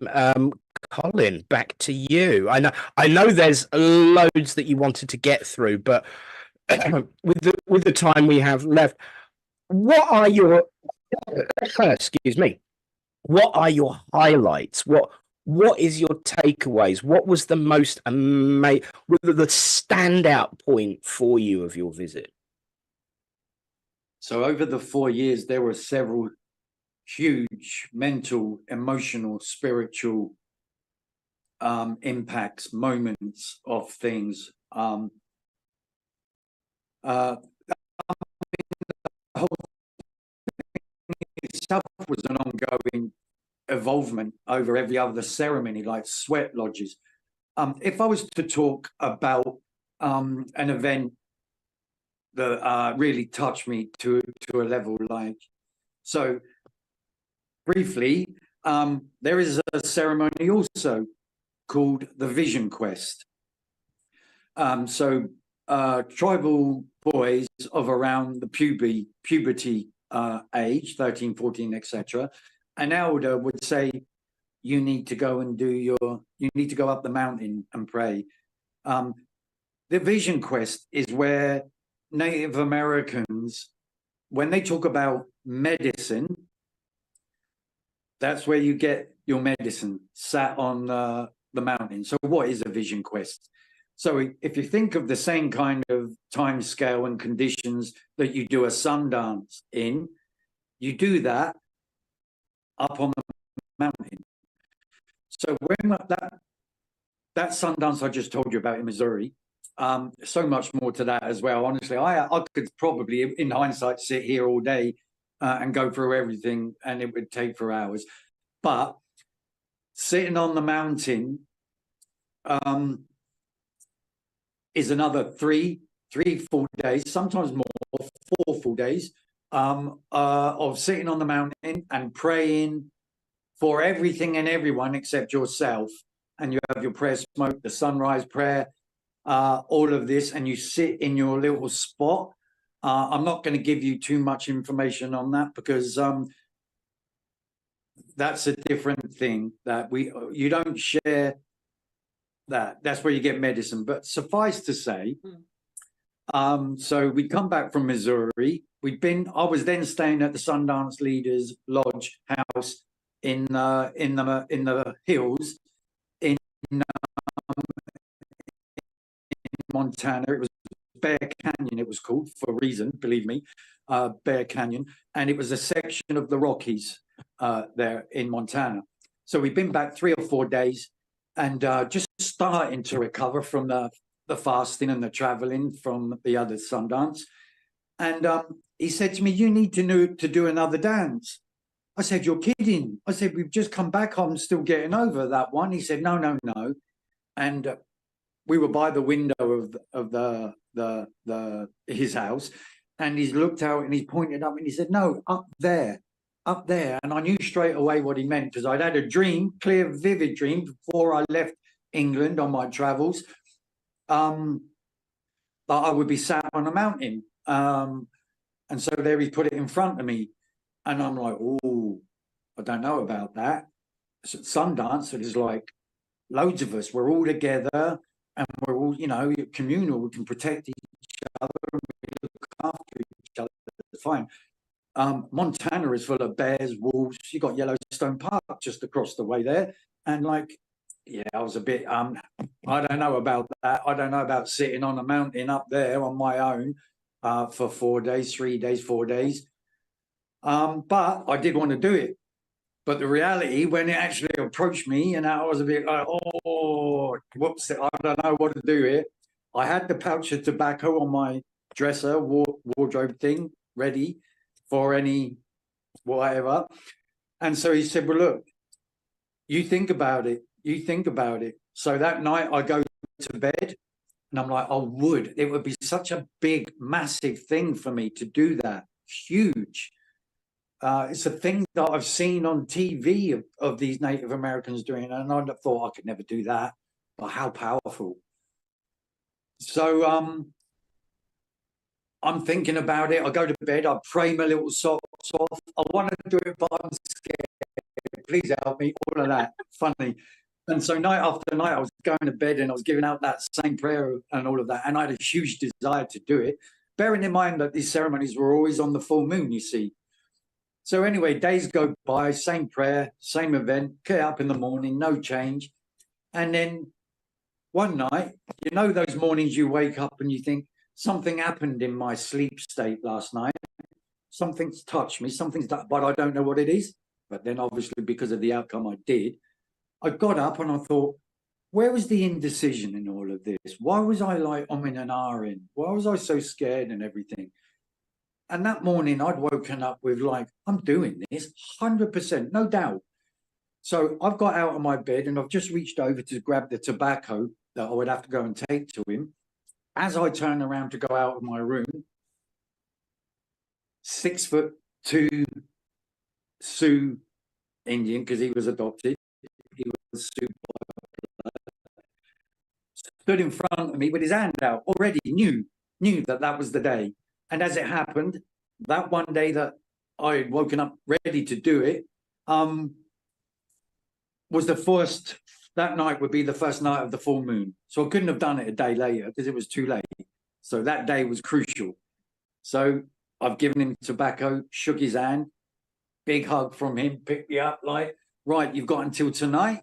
Colin, back to you. I know there's loads that you wanted to get through, but with the time we have left, what are your excuse me? What are your highlights? What is your takeaways? What was the most amazing, the standout point for you of your visit? So over the 4 years, there were several huge mental, emotional, spiritual impacts, moments of things. The whole thing itself was an ongoing involvement over every other ceremony, like sweat lodges. If I was to talk about an event that really touched me to a level like, so briefly, there is a ceremony also called the Vision Quest. Tribal boys of around the puberty age, 13, 14, etc., an elder would say, you need to go and you need to go up the mountain and pray. The Vision Quest is where Native Americans, when they talk about medicine, that's where you get your medicine, sat on the mountain. So what is a Vision Quest? So if you think of the same kind of time scale and conditions that you do a Sundance in, you do that up on the mountain. So when that Sundance I just told you about in Missouri, so much more to that as well. Honestly, I could probably, in hindsight, sit here all day and go through everything, and it would take for hours. But sitting on the mountain is another 3 full days, sometimes more, 4 full days. of sitting on the mountain and praying for everything and everyone except yourself. And you have your prayer smoke, the sunrise prayer, all of this, and you sit in your little spot. I'm not going to give you too much information on that because that's a different thing that you don't share that. That's where you get medicine. But suffice to say, so we come back from Missouri. I was then staying at the Sundance Leaders Lodge house in the hills in Montana. It was Bear Canyon, it was called, for a reason, believe me, Bear Canyon. And it was a section of the Rockies there in Montana. So we've been back 3 or 4 days and just starting to recover from the fasting and the traveling from the other Sundance. And he said to me, you need to do another dance. I said, you're kidding. I said, we've just come back. I'm still getting over that one. He said, no, no, no. And we were by the window of his house, and he's looked out and he's pointed up and he said, no, up there. And I knew straight away what he meant because I'd had a dream, clear, vivid dream before I left England on my travels, that I would be sat on a mountain. And so there he put it in front of me. And I'm like, oh, I don't know about that. Sundance, it is like loads of us, we're all together and we're all, communal, we can protect each other and we look after each other. It's fine. Montana is full of bears, wolves. You got Yellowstone Park just across the way there. And I was a bit, I don't know about that. I don't know about sitting on a mountain up there on my own for 4 days, 3 days, 4 days. But I did want to do it. But the reality, when it actually approached me, and I was a bit like, oh, whoops, I don't know what to do here. I had the pouch of tobacco on my dresser, wardrobe thing, ready for any whatever. And so he said, well, look, you think about it. You think about it. So that night I go to bed and I'm like, it would be such a big, massive thing for me to do that. Huge. It's a thing that I've seen on TV of these Native Americans doing, and I thought I could never do that, but how powerful. So I'm thinking about it. I go to bed, I pray my little socks off. I want to do it, but I'm scared. Please help me, all of that. Funny. And so night after night, I was going to bed and I was giving out that same prayer and all of that. And I had a huge desire to do it, bearing in mind that these ceremonies were always on the full moon, you see. So anyway, days go by, same prayer, same event, get up in the morning, no change. And then one night, those mornings you wake up and you think, something happened in my sleep state last night. Something's touched me, but I don't know what it is. But then obviously because of the outcome I did, I got up and I thought, where was the indecision in all of this? Why was I like umming and ahhing? Why was I so scared and everything? And that morning I'd woken up with I'm doing this 100%, no doubt. So I've got out of my bed and I've just reached over to grab the tobacco that I would have to go and take to him. As I turn around to go out of my room, 6'2" Sioux Indian, because he was adopted, he was Sioux, stood in front of me with his hand out, already knew that was the day. And as it happened, that one day that I had woken up ready to do it, was that night would be the first night of the full moon. So I couldn't have done it a day later because it was too late. So that day was crucial. So I've given him tobacco, shook his hand, big hug from him, picked me up right, you've got until tonight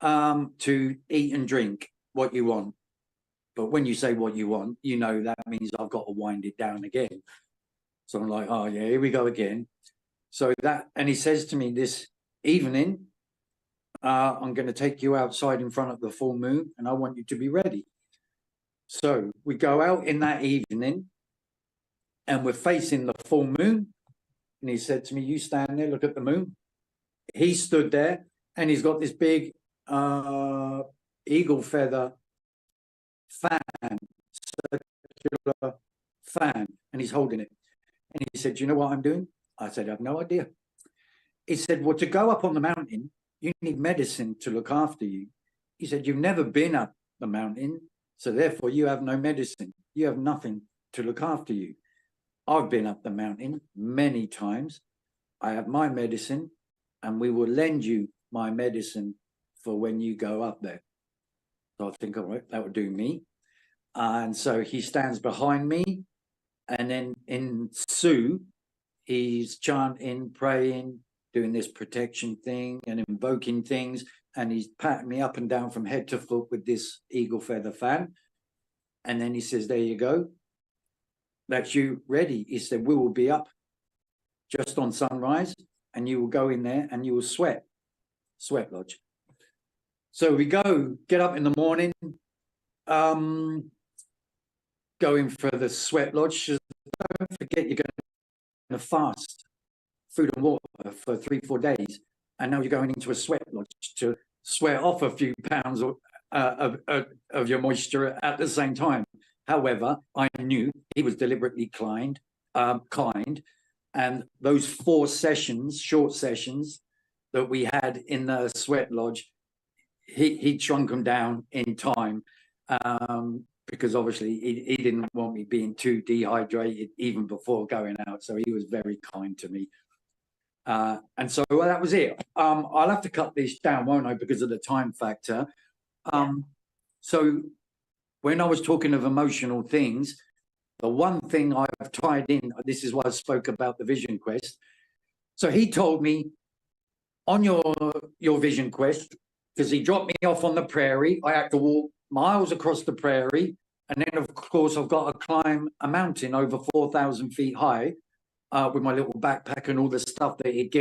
to eat and drink what you want. But when you say what you want, that means I've got to wind it down again. So I'm like, oh, yeah, here we go again. And he says to me this evening, I'm going to take you outside in front of the full moon and I want you to be ready. So we go out in that evening and we're facing the full moon. And he said to me, you stand there, look at the moon. He stood there and he's got this big eagle feather fan, circular fan, and he's holding it. And he said, "Do you know what I'm doing?" I said, "I have no idea." He said, "Well, to go up on the mountain, you need medicine to look after you." He said, "You've never been up the mountain, so therefore you have no medicine. You have nothing to look after you. I've been up the mountain many times. I have my medicine, and we will lend you my medicine for when you go up there." So I think, all right, that would do me. And so he stands behind me, and then in Sioux, he's chanting, praying, doing this protection thing and invoking things, and he's patting me up and down from head to foot with this eagle feather fan. And then he says, "There you go. That's you ready." He said, "We will be up just on sunrise, and you will go in there and you will sweat lodge." So we get up in the morning, going for the sweat lodge. She says, "Don't forget, you're going to fast food and water for 3-4 days, and now you're going into a sweat lodge to sweat off a few pounds of your moisture at the same time." However, I knew he was deliberately kind, and those 4 sessions, short sessions that we had in the sweat lodge, he shrunk them down in time, because obviously he didn't want me being too dehydrated even before going out. So he was very kind to me. And so that was it. I'll have to cut this down, won't I, because of the time factor. So when I was talking of emotional things, the one thing I've tied in, this is why I spoke about the vision quest. So he told me, on your vision quest, because he dropped me off on the prairie, I had to walk miles across the prairie, and then of course I've got to climb a mountain over 4,000 feet high, with my little backpack and all the stuff that he'd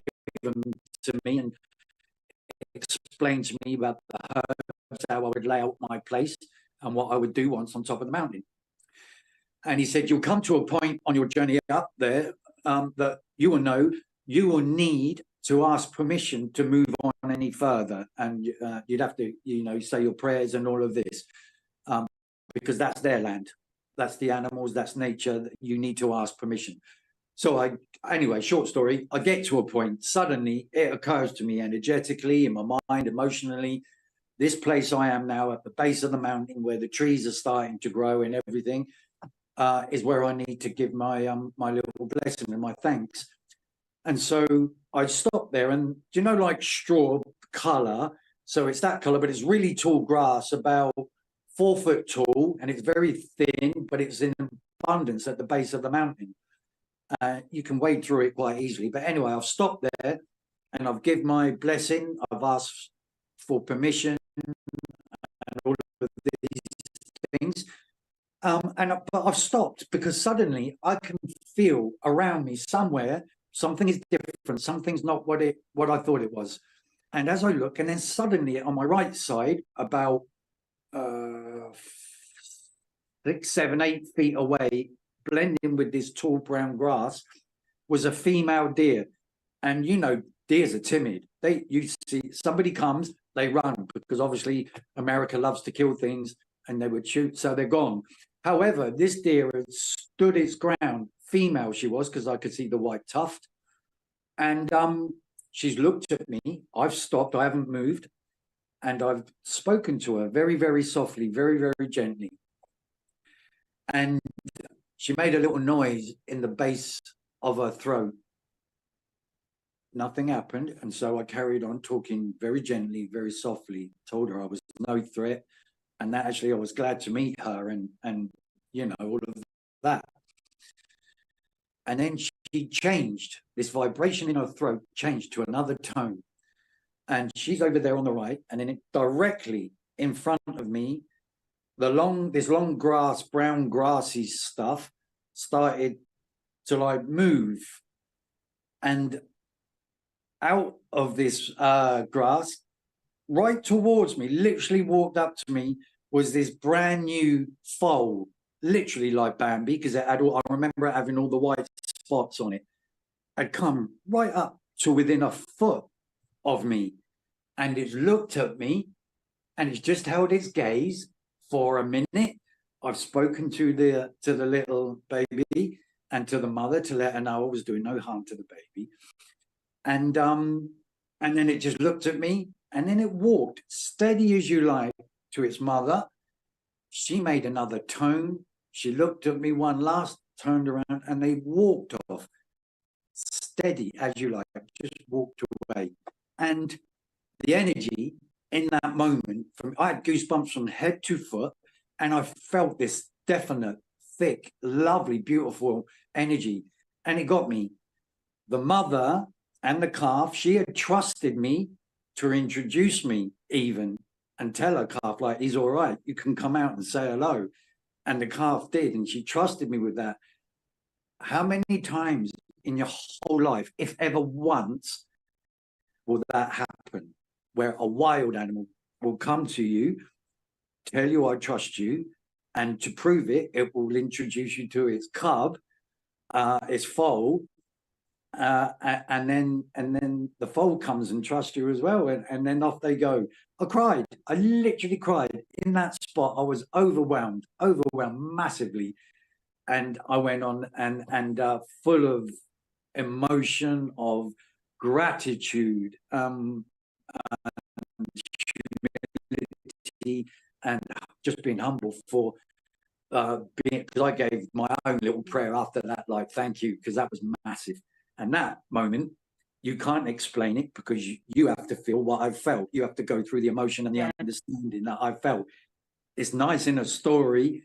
given to me, and explained to me about the herbs, how I would lay out my place and what I would do once on top of the mountain. And he said, "You'll come to a point on your journey up there, that you will know you will need to ask permission to move on any further, and you'd have to, say your prayers and all of this, because that's their land, that's the animals, that's nature. You need to ask permission." So anyway, short story, I get to a point, suddenly it occurs to me energetically, in my mind, emotionally, this place I am now at the base of the mountain where the trees are starting to grow and everything, is where I need to give my my little blessing and my thanks. And so I stopped there, and like straw color, so it's that color, but it's really tall grass, about 4 foot tall, and it's very thin, but it's in abundance at the base of the mountain. You can wade through it quite easily. But anyway, I've stopped there and I've given my blessing. I've asked for permission and all of these things. But I've stopped because suddenly I can feel around me somewhere something is different. Something's not what I thought it was. And as I look, and then suddenly on my right side, about 6, 7, 8 feet away, blending with this tall brown grass, was a female deer. And deers are timid. You see somebody comes, they run, because obviously America loves to kill things, and they would shoot, so they're gone. However, this deer had stood its ground. Female she was, because I could see the white tuft. And she's looked at me. I've stopped, I haven't moved, and I've spoken to her very, very softly, very, very gently. And she made a little noise in the base of her throat. Nothing happened, and so I carried on talking very gently, very softly, told her I was no threat, and that actually I was glad to meet her, and all of that. And then she changed, this vibration in her throat changed to another tone, and she's over there on the right, and then directly in front of me, this long grass, brown grassy stuff started to move, and out of this grass, right towards me, literally walked up to me, was this brand new foal, literally like Bambi, because I remember it having all the white spots on it. Had come right up to within a foot of me, and it looked at me, and it's just held its gaze for a minute. I've spoken to the little baby, and to the mother to let her know I was doing no harm to the baby. And then it just looked at me, and then it walked steady as you like to its mother. She made another tone. She looked at me one last, turned around, and they walked off steady as you like, just walked away. And the energy in that moment, I had goosebumps from head to foot, and I felt this definite, thick, lovely, beautiful energy. And it got me. The mother and the calf, she had trusted me to introduce me even and tell her calf, like, he's all right, you can come out and say hello. And the calf did, and she trusted me with that. How many times in your whole life, if ever once, will that happen, where a wild animal will come to you, tell you I trust you, and to prove it, it will introduce you to its cub, its foal, and then the foal comes and trusts you as well, and then off they go. I cried. I literally cried in that spot. I was overwhelmed massively, and I went on and full of emotion, of gratitude, humility, and just being humble for being, because I gave my own little prayer after that, like, thank you, because that was massive. And that moment, you can't explain it, because you have to feel what I felt. You have to go through the emotion and the understanding that I felt. It's nice in a story,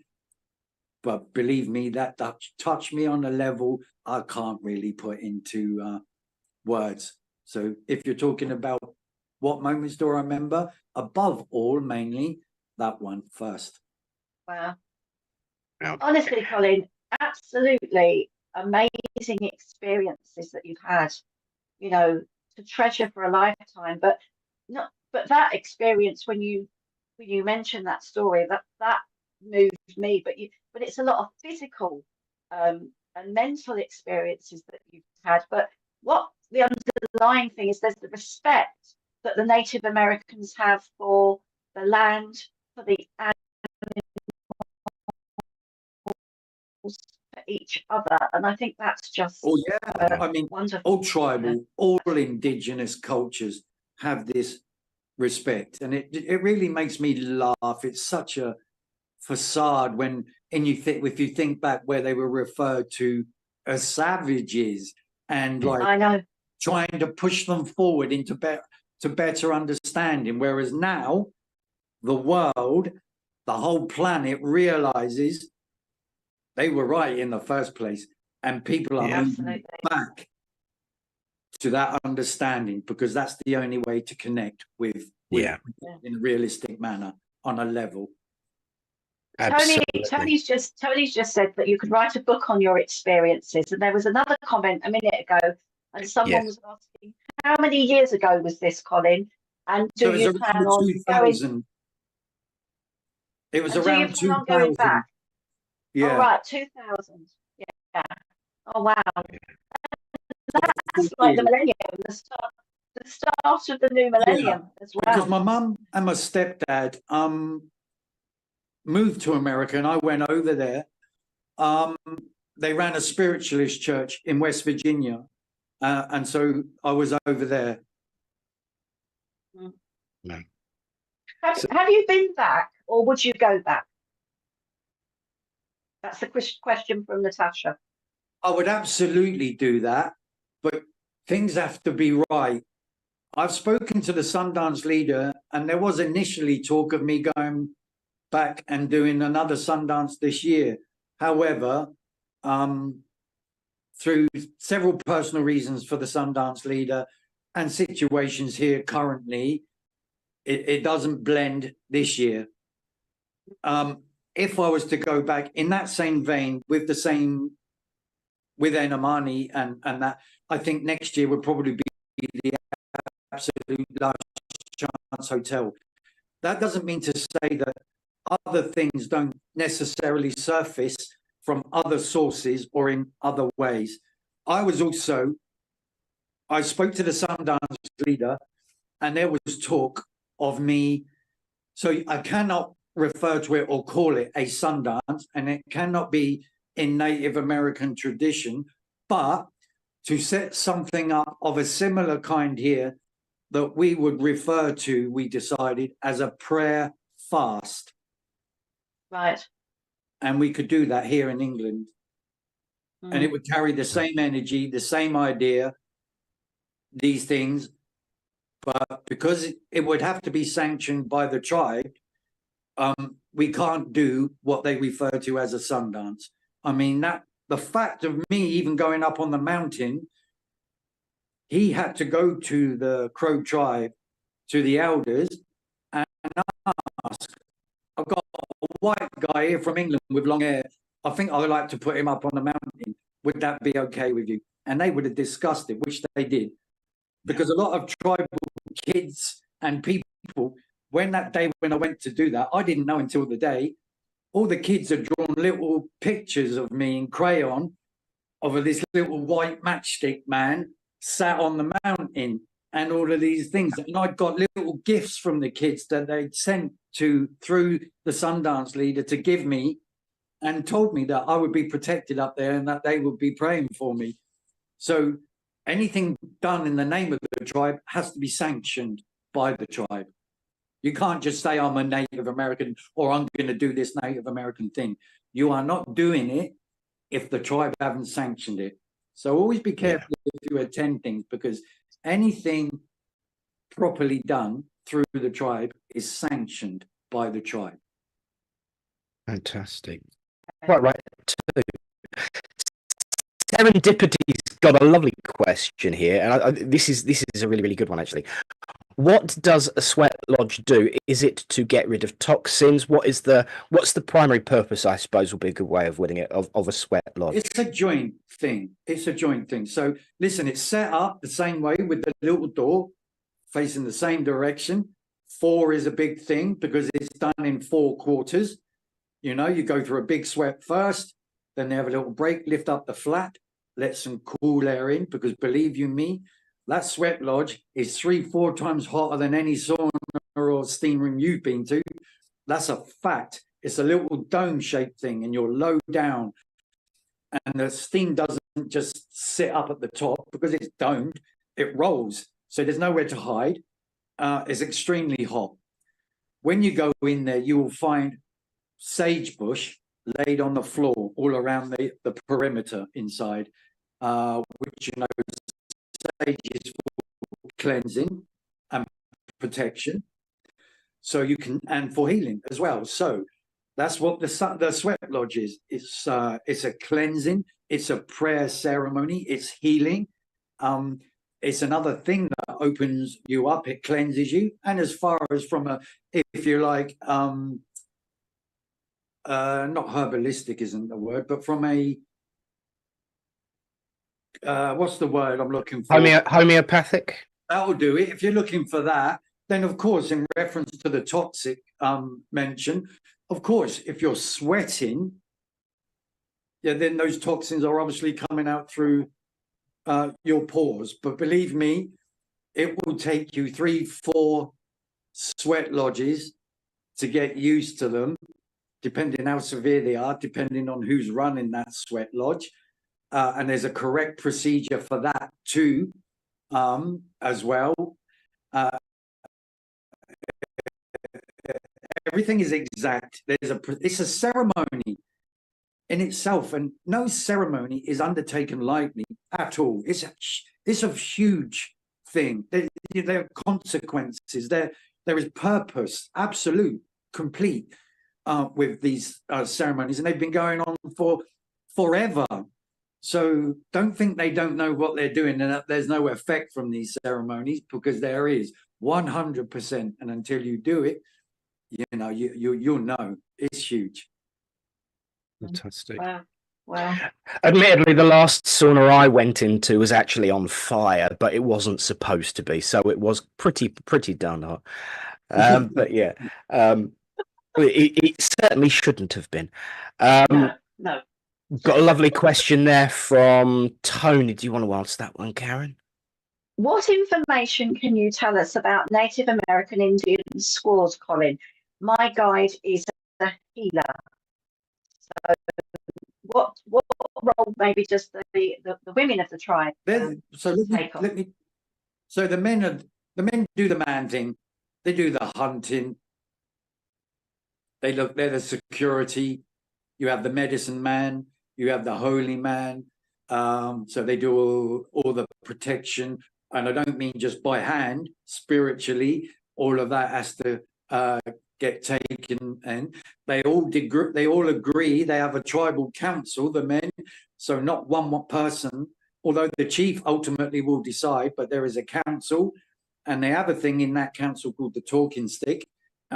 but believe me, that touched me on a level I can't really put into words. So if you're talking about what moments do I remember, above all, mainly that one first. Wow. Honestly, Colin, absolutely amazing experiences that you've had, you know, to treasure for a lifetime. But that experience, when you mentioned that story, that moved me. But it's a lot of physical and mental experiences that you've had. But what the underlying thing is, there's the respect that the Native Americans have for the land, for the animals, for each other, and I think that's just I mean, wonderful. all tribal, all indigenous cultures have this respect, and it really makes me laugh. It's such a facade if you think back where they were referred to as savages, and like, I know, trying to push them forward into better understanding, whereas now the world, the whole planet, realizes they were right in the first place, and people are moving back to that understanding, because that's the only way to connect with in a realistic manner, on a level. Tony's just said that you could write a book on your experiences, and there was another comment a minute ago, and someone was asking, how many years ago was this, Colin? And do you plan on going? It was around 2000. Going back? Yeah. Oh, right, 2000. Yeah. Oh, wow. That's like the millennium, the start of the new millennium as well. Because my mum and my stepdad moved to America, and I went over there. They ran a spiritualist church in West Virginia, and so I was over there. Have you been back, or would you go back? That's the question from Natasha. I would absolutely do that, but things have to be right. I've spoken to the Sundance leader, and there was initially talk of me going back and doing another Sundance this year. However, through several personal reasons for the Sundance leader and situations here currently, it doesn't blend this year. If I was to go back in that same vein with Enamani and that, I think next year would probably be the absolute last chance hotel. That doesn't mean to say that other things don't necessarily surface from other sources or in other ways. I spoke to the Sundance leader, and there was talk of me, so I cannot refer to it or call it a Sundance, and it cannot be in Native American tradition, but to set something up of a similar kind here that we would refer to, we decided, as a prayer fast. Right. And we could do that here in England. And it would carry the same energy, the same idea, these things. But because it would have to be sanctioned by the tribe, we can't do what they refer to as a Sundance. I mean, that the fact of me even going up on the mountain, he had to go to the Crow tribe, to the elders, and ask, I've got a white guy here from England with long hair. I think I would like to put him up on the mountain. Would that be okay with you? And they would have discussed it, which they did. Because a lot of tribal kids and people, when I went to do that, I didn't know until the day, all the kids had drawn little pictures of me in crayon of this little white matchstick man sat on the mountain and all of these things. And I'd got little gifts from the kids that they'd sent through the Sundance leader to give me, and told me that I would be protected up there and that they would be praying for me. So anything done in the name of the tribe has to be sanctioned by the tribe. You can't just say I'm a Native American or I'm going to do this Native American thing. You are not doing it if the tribe haven't sanctioned it. So always be careful if you attend things, because anything properly done through the tribe is sanctioned by the tribe. Fantastic. Quite right too. Serendipity's got a lovely question here, and this is a really, really good one actually. What does a sweat lodge do? Is it to get rid of toxins? What's the primary purpose, I suppose, would be a good way of wording it, of a sweat lodge? It's a joint thing. It's a joint thing. So listen, it's set up the same way with the little door facing the same direction. 4 is a big thing because it's done in 4 quarters. You know, you go through a big sweat first, then they have a little break, lift up the flat, let some cool air in, because believe you me, that sweat lodge is 3-4 times hotter than any sauna or steam room you've been to. That's a fact. It's a little dome-shaped thing, and you're low down. And the steam doesn't just sit up at the top because it's domed, it rolls. So there's nowhere to hide. It's extremely hot. When you go in there, you will find sagebush laid on the floor all around the perimeter inside, which, you know, sage is for cleansing and protection. So you can, and for healing as well. So that's what the sweat lodge is. It's a cleansing. It's a prayer ceremony. It's healing. It's another thing that opens you up. It cleanses you. And as far as from a, if you like, not herbalistic isn't the word, but from a, what's the word I'm looking for? Homeopathic? That'll do it. If you're looking for that, then of course, in reference to the toxic mention, of course, if you're sweating, yeah, then those toxins are obviously coming out through your pores. But believe me, it will take you 3-4 sweat lodges to get used to them, depending how severe they are, depending on who's running that sweat lodge. And there's a correct procedure for that too, as well. Everything is exact. It's a ceremony in itself, and no ceremony is undertaken lightly at all. It's a huge thing. There are consequences. There is purpose, absolute, complete, with these ceremonies, and they've been going on for forever. So don't think they don't know what they're doing and that there's no effect from these ceremonies, because there is 100%. And until you do it, you know, you'll know. It's huge. Fantastic. Wow. Admittedly, the last sauna I went into was actually on fire, but it wasn't supposed to be, so it was pretty darn hot. But yeah, it certainly shouldn't have been. No. Got a lovely question there from Tony. Do you want to answer that one, Karen? What information can you tell us about Native American Indian squaws, Colin? My guide is a healer. So what role maybe does the women of the tribe so so the men do the man thing, they do the hunting, they're the security, you have the medicine man, you have the holy man, so they do all the protection, and I don't mean just by hand, spiritually, all of that has to get taken, and they all agree, they have a tribal council, the men, so not one person, although the chief ultimately will decide, but there is a council, and they have a thing in that council called the talking stick,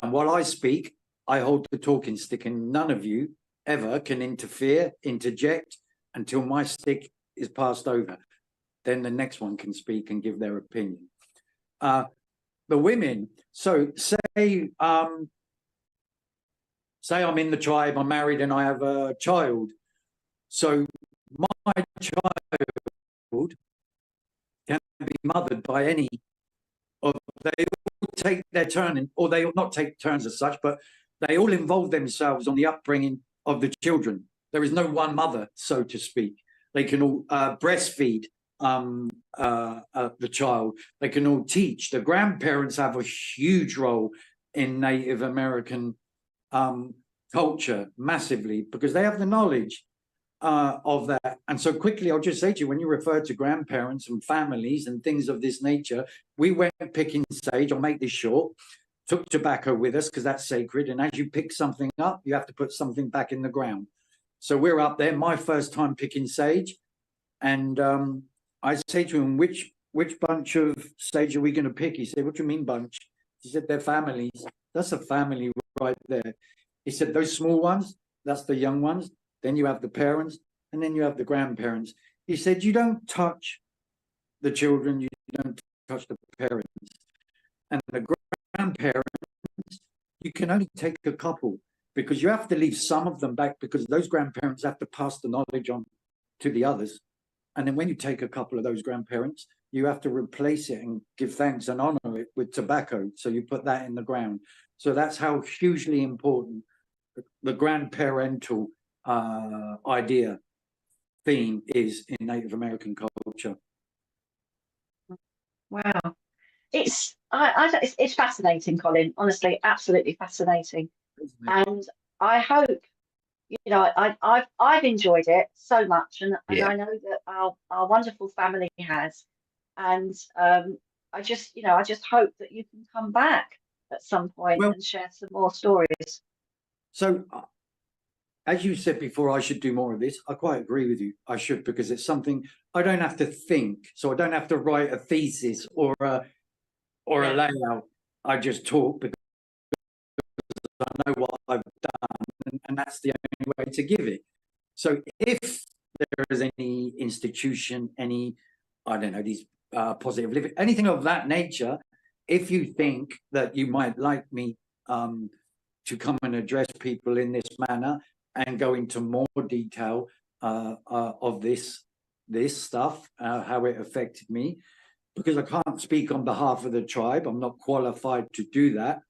and while I speak, I hold the talking stick, and none of you ever can interject until my stick is passed over. Then the next one can speak and give their opinion. The women, so say I'm in the tribe, I'm married and I have a child. So my child can be mothered by any of, they all take their turn, or they will not take turns as such, but they all involve themselves on the upbringing of the children. There is no one mother, so to speak. They can all breastfeed the child. They can all teach. The grandparents have a huge role in Native American culture, massively, because they have the knowledge of that. And so quickly, I'll just say to you, when you refer to grandparents and families and things of this nature, we went picking sage, I'll make this short, took tobacco with us because that's sacred. And as you pick something up, you have to put something back in the ground. So we're up there, my first time picking sage. And I say to him, which bunch of sage are we going to pick? He said, what do you mean bunch? He said, they're families. That's a family right there. He said, those small ones, that's the young ones. Then you have the parents, and then you have the grandparents. He said, you don't touch the children, you don't touch the parents. And the grandparents, you can only take a couple, because you have to leave some of them back, because those grandparents have to pass the knowledge on to the others. And then when you take a couple of those grandparents, you have to replace it and give thanks and honor it with tobacco. So you put that in the ground. So that's how hugely important the grandparental idea theme is in Native American culture. Wow, it's fascinating, Colin. Honestly, absolutely fascinating. And I hope, you know, I've enjoyed it so much, and I know that our wonderful family has, and I just hope that you can come back at some point and share some more stories. So, as you said before, I should do more of this. I quite agree with you. I should, because it's something I don't have to think, so I don't have to write a thesis or a layout. I just talk because I know what I've done, and that's the only way to give it. So if there is any institution, any, I don't know, these positive living, anything of that nature, if you think that you might like me to come and address people in this manner and go into more detail of this stuff, how it affected me, because I can't speak on behalf of the tribe. I'm not qualified to do that.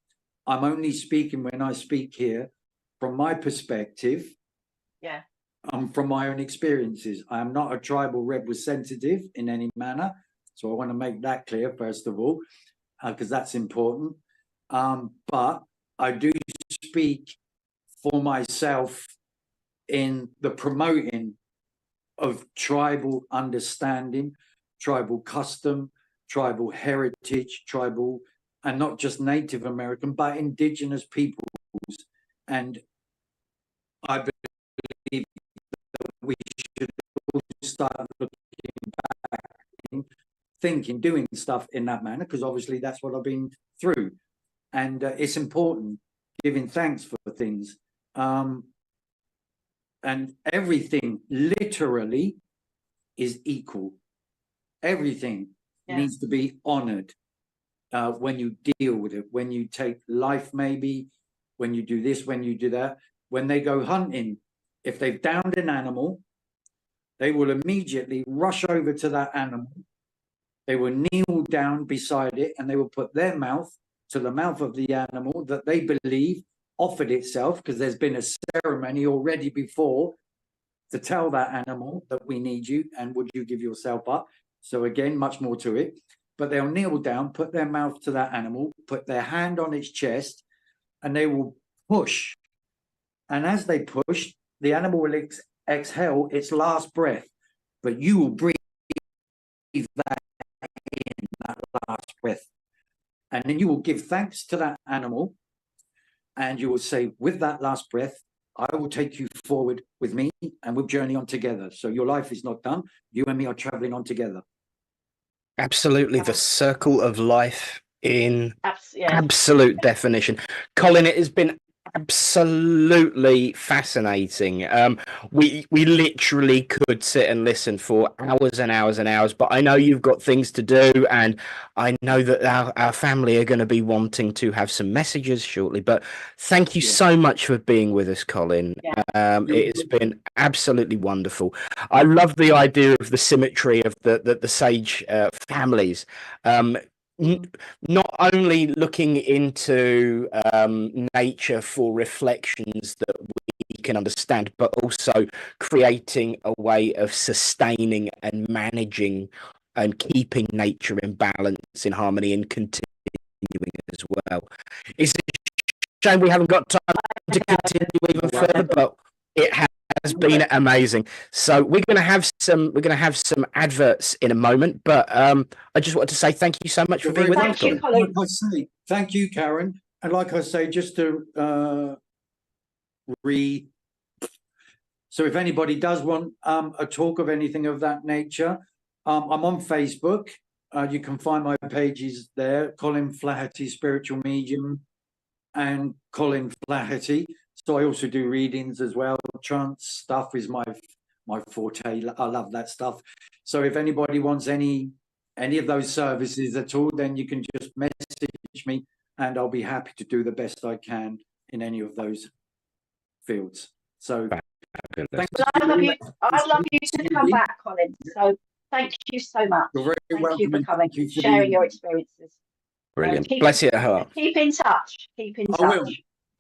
I'm only speaking when I speak here from my perspective, from my own experiences. I am not a tribal representative in any manner. So I want to make that clear, first of all, because that's important. But I do speak for myself in the promoting of tribal understanding, tribal custom, tribal heritage, tribal, and not just Native American, but indigenous peoples. And I believe that we should all start looking back, thinking, doing stuff in that manner, because obviously that's what I've been through. And it's important, giving thanks for things. And everything literally is equal. Everything needs to be honored when you deal with it, when you take life, maybe, when you do this, when you do that. When they go hunting, if they've downed an animal, they will immediately rush over to that animal. They will kneel down beside it, and they will put their mouth to the mouth of the animal that they believe offered itself, because there's been a ceremony already before to tell that animal that we need you and would you give yourself up. So again, much more to it. But they'll kneel down, put their mouth to that animal, put their hand on its chest, and they will push. And as they push, the animal will exhale its last breath, but you will breathe that in, that last breath. And then you will give thanks to that animal, and you will say, with that last breath, I will take you forward with me, and we'll journey on together. So your life is not done. You and me are traveling on together. Absolutely, the circle of life in Yeah. absolute definition. Colin, it has been absolutely fascinating. We literally could sit and listen for hours and hours and hours, but I know you've got things to do, and I know that our family are going to be wanting to have some messages shortly. But thank you so much for being with us, Colin. It has been absolutely wonderful. I love the idea of the symmetry of the sage families. Not only looking into nature for reflections that we can understand, but also creating a way of sustaining and managing and keeping nature in balance, in harmony, and continuing as well. It's a shame we haven't got time to continue even further, but it has been amazing. So we're going to have some adverts in a moment, but I just wanted to say thank you so much for being with us. Thank you, Colin. Like I say, thank you, Karen. And like I say, just to so if anybody does want a talk of anything of that nature, I'm on Facebook. You can find my pages there, Colin Flaherty, Spiritual Medium, and Colin Flaherty. So I also do readings as well. Trance stuff is my forte. I love that stuff. So if anybody wants any of those services at all, then you can just message me, and I'll be happy to do the best I can in any of those fields. So I'd love you to come back, Colin. So thank you so much. You're very welcome. Thank you for coming, sharing your experiences. Brilliant. Bless your heart. Keep in touch. Keep in touch. I will.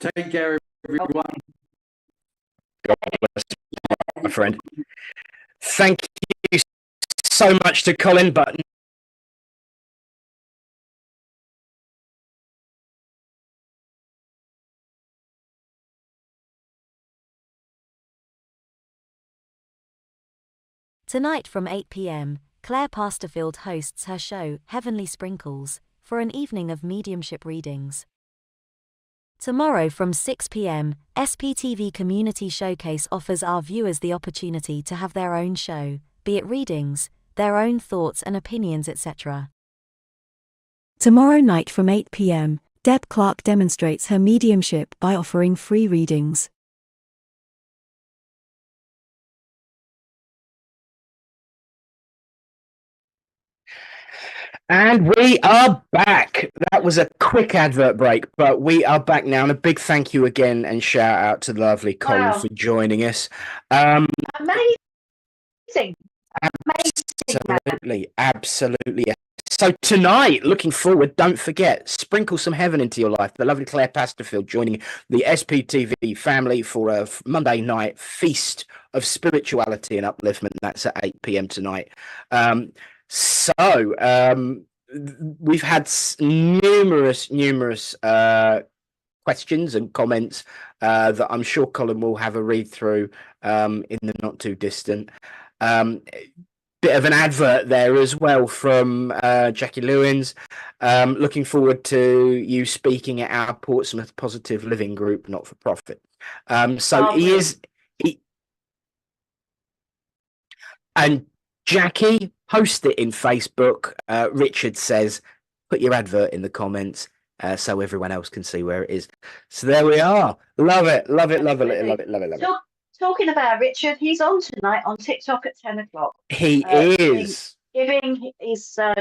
Take care, everyone. God bless you, my friend. Thank you so much to Colin, but tonight from 8 p.m, Claire Pasterfield hosts her show, Heavenly Sprinkles, for an evening of mediumship readings. Tomorrow from 6 p.m, SPTV Community Showcase offers our viewers the opportunity to have their own show, be it readings, their own thoughts and opinions, etc. Tomorrow night from 8 p.m, Deb Clark demonstrates her mediumship by offering free readings. And we are back. That was a quick advert break, but we are back now. And a big thank you again and shout out to the lovely Colin for joining us. Amazing. Absolutely. So tonight, looking forward, don't forget, sprinkle some heaven into your life. The lovely Claire Pasterfield joining the SPTV family for a Monday night feast of spirituality and upliftment. That's at 8 p.m. tonight. We've had numerous questions and comments that I'm sure Colin will have a read through in the not too distant. Bit of an advert there as well from Jackie Lewins. Looking forward to you speaking at our Portsmouth Positive Living Group, not for profit. And Jackie, post it in Facebook. Richard says, put your advert in the comments so everyone else can see where it is. So there we are. Love it. Talking about Richard, he's on tonight on TikTok at 10 o'clock. He is. Giving his coffee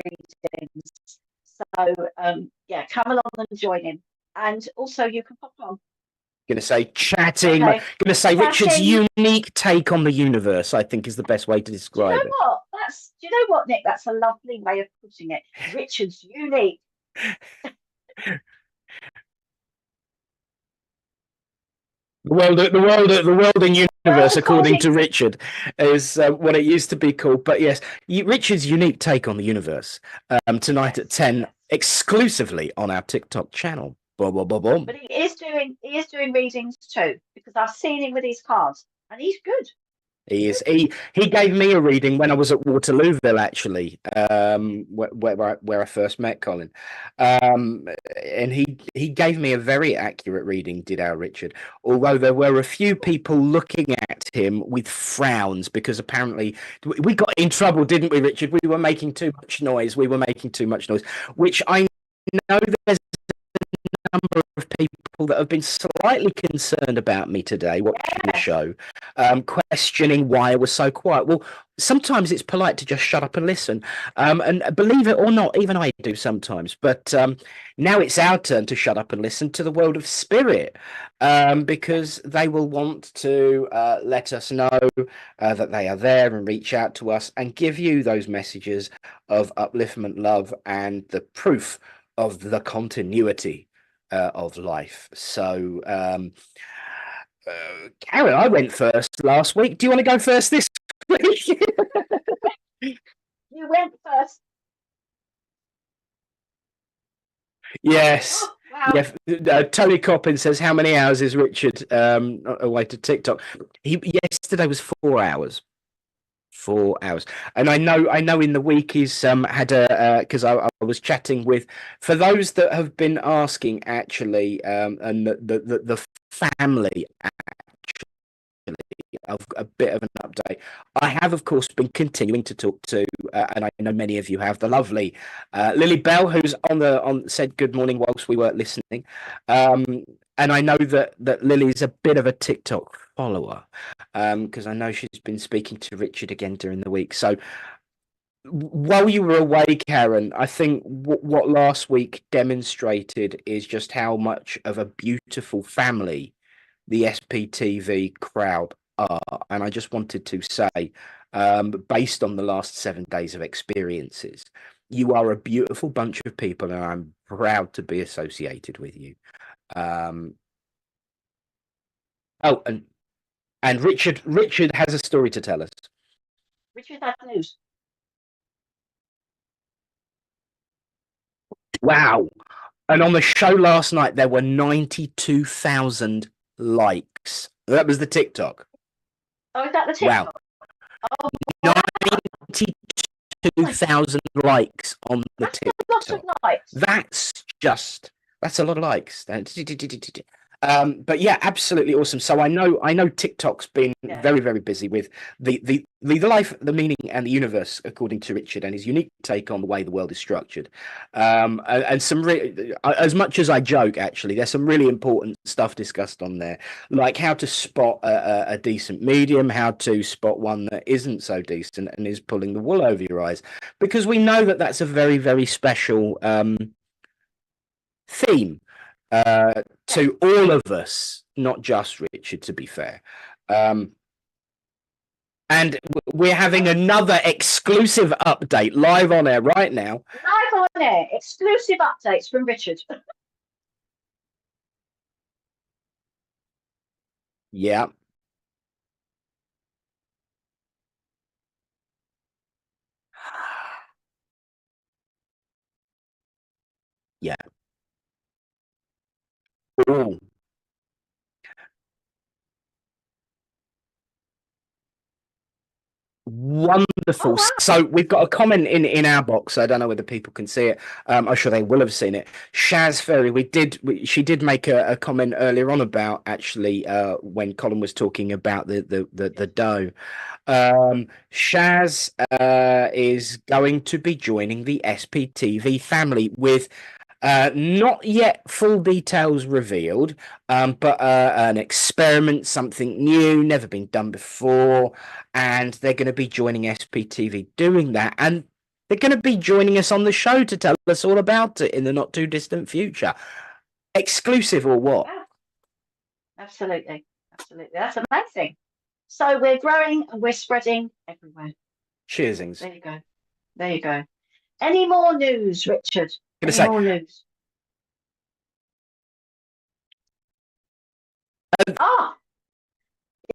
readings. So, come along and join him. And also you can pop on. Gonna say chatting. Okay. Gonna say Richard's unique take on the universe, I think, is the best way to describe it. Do you know what, Nick? That's a lovely way of putting it. Richard's unique. the world and universe, according according- to Richard, is what it used to be called. But yes, Richard's unique take on the universe tonight at 10, exclusively on our TikTok channel. Boom, boom, boom, boom. But he is doing readings too, because I've seen him with his cards, and he's good. He is. He gave me a reading when I was at Waterlooville, actually, where I first met Colin, and he gave me a very accurate reading. Did our Richard? Although there were a few people looking at him with frowns because apparently we got in trouble, didn't we, Richard? We were making too much noise. Which I know there's number of people that have been slightly concerned about me today watching the show, questioning why I was so quiet. Well, sometimes it's polite to just shut up and listen, and believe it or not, even I do sometimes. But now it's our turn to shut up and listen to the world of spirit, because they will want to let us know that they are there and reach out to us and give you those messages of upliftment, love, and the proof of the continuity of life. So, Karen, I went first last week. Do you want to go first this week? You went first. Yes. Oh, wow. Yeah. Tony Coppin says, how many hours is Richard away to TikTok? Yesterday was 4 hours. 4 hours. And I know in the week he's had a because I was chatting with, for those that have been asking actually, and the family actually, of a bit of an update. I have, of course, been continuing to talk to, and I know many of you have, the lovely Lily Bell, who's said good morning whilst we were listening. And I know that Lily's a bit of a TikTok follower, because I know she's been speaking to Richard again during the week. So while you were away, Karen, I think what last week demonstrated is just how much of a beautiful family the SPTV crowd are. And I just wanted to say, based on the last 7 days of experiences, you are a beautiful bunch of people, and I'm proud to be associated with you. Oh, and Richard has a story to tell us. Richard has news. Wow. And on the show last night, there were 92,000 likes. That was the TikTok. Oh, is that the TikTok? Wow. Oh, 92,000 likes on the that's TikTok. a lot of likes. That's a lot of likes. But yeah, absolutely awesome. So I know TikTok's been very, very busy with the life, the meaning, and the universe, according to Richard, and his unique take on the way the world is structured. And some as much as I joke, actually, there's some really important stuff discussed on there, like how to spot a decent medium, how to spot one that isn't so decent and is pulling the wool over your eyes, because we know that that's a very, very special theme to all of us, not just Richard, to be fair. And we're having another exclusive update live on air right now. Live on air, exclusive updates from Richard. Yeah. Yeah. Ooh. Wonderful. Oh, wow. So we've got a comment in our box. I don't know whether people can see it. I'm sure they will have seen it. Shaz Ferry, she did make a comment earlier on about actually when Colin was talking about the dough. Shaz is going to be joining the SPTV family with not yet full details revealed, but an experiment, something new, never been done before, and they're going to be joining SPTV doing that, and they're going to be joining us on the show to tell us all about it in the not too distant future. Exclusive or what? Yeah. Absolutely. That's amazing. So we're growing and we're spreading everywhere. Cheersings. There you go. Any more news, Richard? Any more news?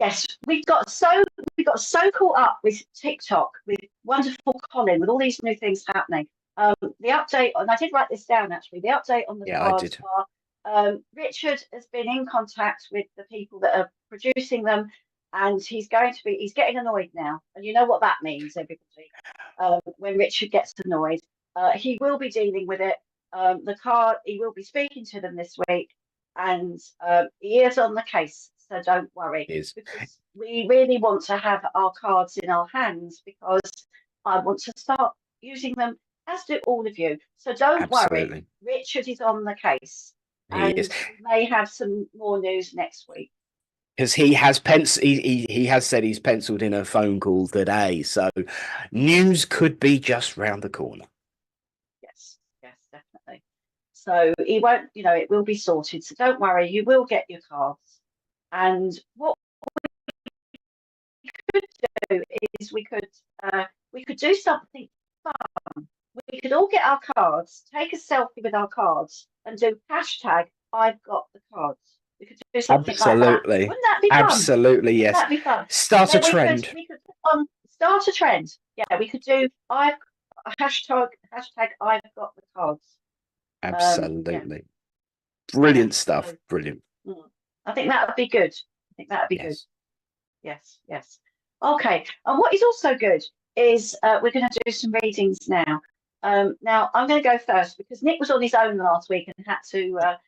Yes, we got so caught up with TikTok, with wonderful Colin, with all these new things happening. The update, and I did write this down actually. The update on the Yeah, I cards did. are Richard has been in contact with the people that are producing them, and he's getting annoyed now. And you know what that means, everybody. When Richard gets annoyed, he will be dealing with it. He will be speaking to them this week, and he is on the case, so don't worry. Is. Because we really want to have our cards in our hands, because I want to start using them, as do all of you. So don't worry, Absolutely. Richard is on the case, He and is. we may have some more news next week. Because he has he has said he's penciled in a phone call today, so news could be just round the corner. Yes, definitely. So he won't, it will be sorted. So don't worry, you will get your cards. And what we could do is we could do something fun. We could all get our cards, take a selfie with our cards, and do hashtag I've got the cards. We could do something like that. Absolutely. Wouldn't that be fun? Absolutely, yes. Wouldn't that be fun? Start a trend. We could put on start a trend. Yeah, we could do hashtag I've got the cards. Absolutely. Brilliant stuff. So, Brilliant. I think that would be good. Good. Yes. Okay. And what is also good is we're going to do some readings now. Now I'm going to go first because Nick was on his own last week and had to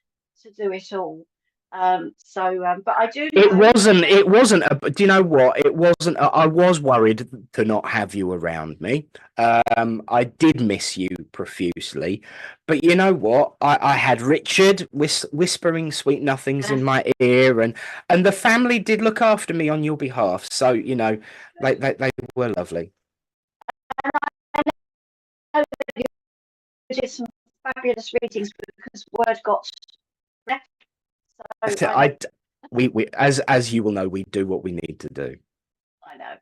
do it all. But I do. It wasn't. Do you know what? It wasn't. I was worried to not have you around me. I did miss you profusely, but you know what? I had Richard whispering sweet nothings in my ear, and the family did look after me on your behalf. So they were lovely. I did some fabulous readings because word got left. So we as you will know, we do what we need to do. I know.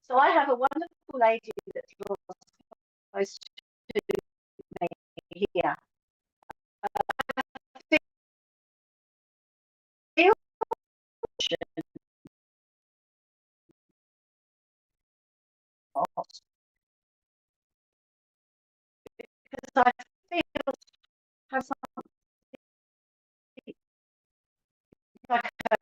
So I have a wonderful lady that draws close to me here. Because I feel has something like I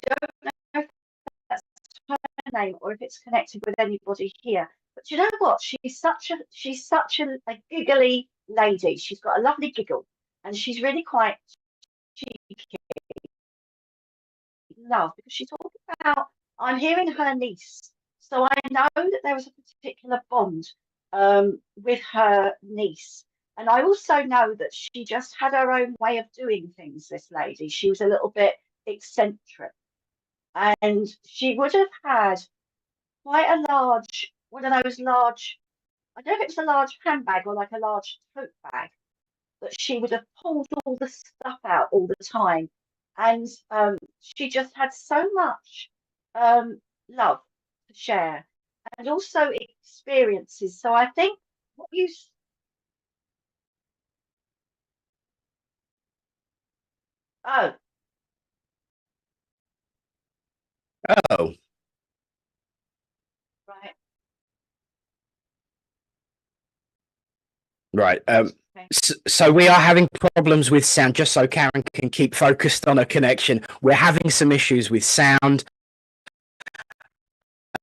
don't know if that's her name or if it's connected with anybody here. But you know what? She's such a giggly lady. She's got a lovely giggle, and she's really quite cheeky. Love, because she's talking about. I'm hearing her niece, so I know that there was a particular bond with her niece. And I also know that she just had her own way of doing things, this lady. She was a little bit eccentric. And she would have had quite a one of those large, I don't know if it was a large handbag or like a large tote bag, that she would have pulled all the stuff out all the time. And she just had so much love to share and also experiences. So I think what you Oh, Oh, right. right. Okay. So we are having problems with sound. Just so Karen can keep focused on a connection, we're having some issues with sound.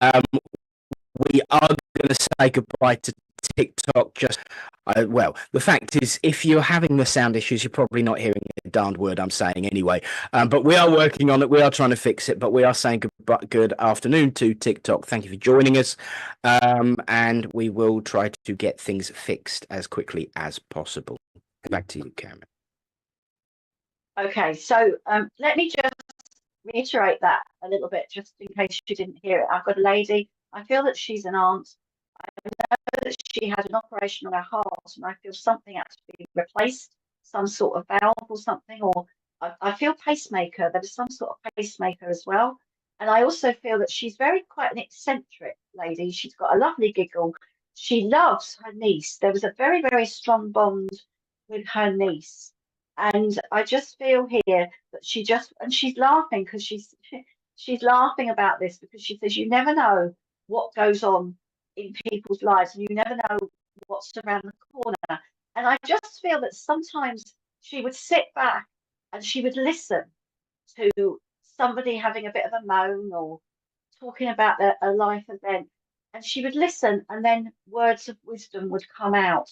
We are going to say goodbye to TikTok. The fact is, if you're having the sound issues, you're probably not hearing a darned word I'm saying anyway. But we are working on it. We are trying to fix it. But we are saying good afternoon to TikTok. Thank you for joining us. And we will try to get things fixed as quickly as possible. Back to you, Karen. Okay, so let me just reiterate that a little bit, just in case you didn't hear it. I've got a lady. I feel that she's an aunt. I know that she had an operation on her heart, and I feel something had to be replaced, some sort of valve or something, or I feel pacemaker. There was some sort of pacemaker as well. And I also feel that she's quite an eccentric lady. She's got a lovely giggle. She loves her niece. There was a very, very strong bond with her niece. And I just feel here that and she's laughing because she's laughing about this because she says, you never know what goes on in people's lives and you never know what's around the corner. And I just feel that sometimes she would sit back and she would listen to somebody having a bit of a moan or talking about a life event, and she would listen, and then words of wisdom would come out.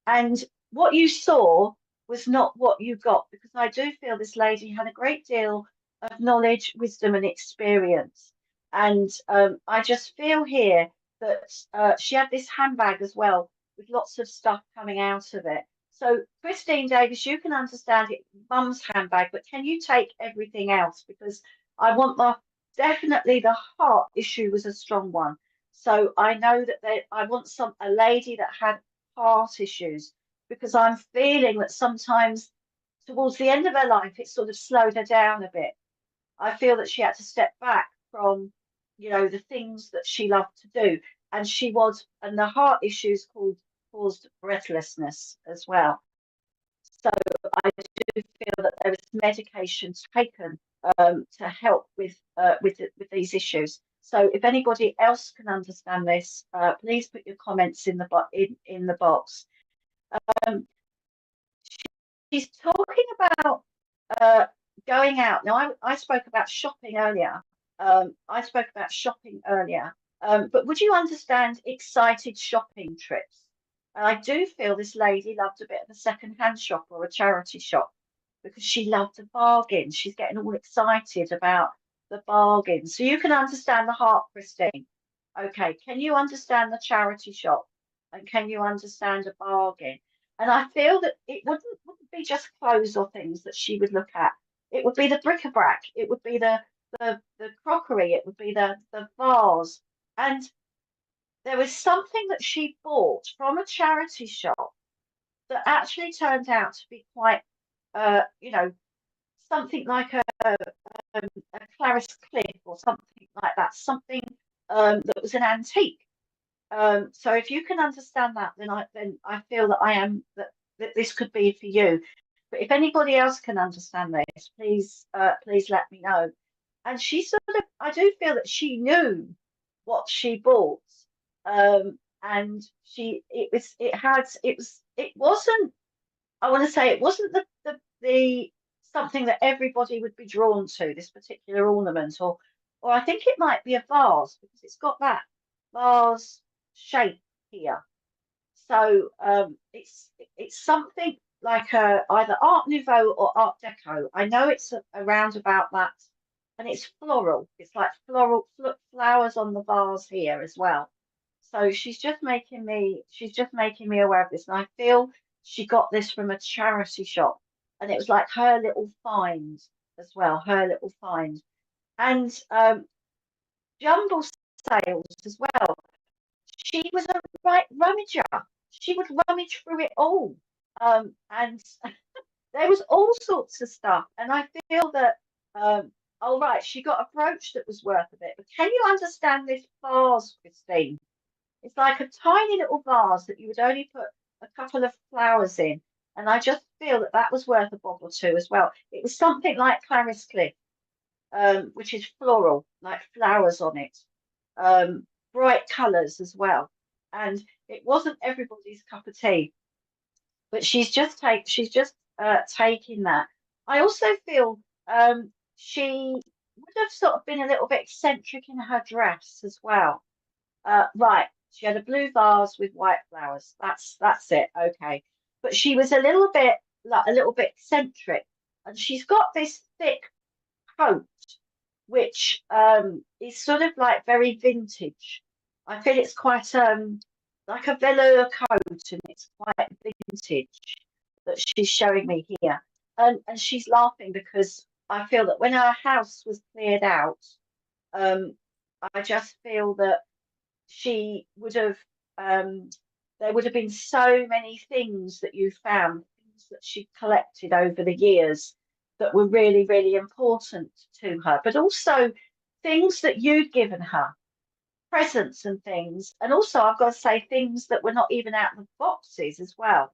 And what you saw was not what you got, because I do feel this lady had a great deal of knowledge, wisdom, and experience. And I just feel here that she had this handbag as well with lots of stuff coming out of it. So, Christine Davis, you can understand it, mum's handbag, but can you take everything else? Because I want definitely the heart issue was a strong one. So I know that I want a lady that had heart issues, because I'm feeling that sometimes towards the end of her life, it sort of slowed her down a bit. I feel that she had to step back from, the things that she loved to do. And and the heart issues caused breathlessness as well. So I do feel that there is medication taken to help with these issues. So if anybody else can understand this, please put your comments in the box. She's talking about going out. Now, I spoke about shopping earlier. But would you understand excited shopping trips? And I do feel this lady loved a bit of a second-hand shop or a charity shop because she loved a bargain. She's getting all excited about the bargain. So you can understand the heart, Christine. Okay, can you understand the charity shop? And can you understand a bargain? And I feel that it wouldn't be just clothes or things that she would look at. It would be the bric-a-brac. It would be the crockery. It would be the vase. And there was something that she bought from a charity shop that actually turned out to be quite, something like a Clarice Cliff or something like that, something that was an antique. So if you can understand that, then I feel that that this could be for you. But if anybody else can understand this, please let me know. And she I do feel that she knew what she bought, and it wasn't. I want to say it wasn't the something that everybody would be drawn to, this particular ornament, or I think it might be a vase because it's got that vase shape here. So it's something like either Art Nouveau or Art Deco. I know it's around about that, and it's floral. It's like flowers on the vase here as well. So she's just making me aware of this, and I feel she got this from a charity shop, and it was like her little find as well, her little find, and jumble sales as well. She was a right rummager. She would rummage through it all, and there was all sorts of stuff. And I feel that, all right, she got a brooch that was worth a bit. But can you understand this vase, Christine? It's like a tiny little vase that you would only put a couple of flowers in. And I just feel that was worth a bob or two as well. It was something like Clarice Cliff, which is floral, like flowers on it, bright colours as well. And it wasn't everybody's cup of tea, but she's just taking that. I also feel she would have sort of been a little bit eccentric in her dress as well. Right, she had a blue vase with white flowers. That's it. Okay, but she was a little bit eccentric, and she's got this thick coat, which is sort of like very vintage. I feel it's quite like a velour coat, and it's quite vintage that she's showing me here. And she's laughing because I feel that when her house was cleared out, I just feel that she would have there would have been so many things that you found, things that she collected over the years that were really, really important to her, but also things that you'd given her, presents and things. And also, I've got to say, things that were not even out of the boxes as well.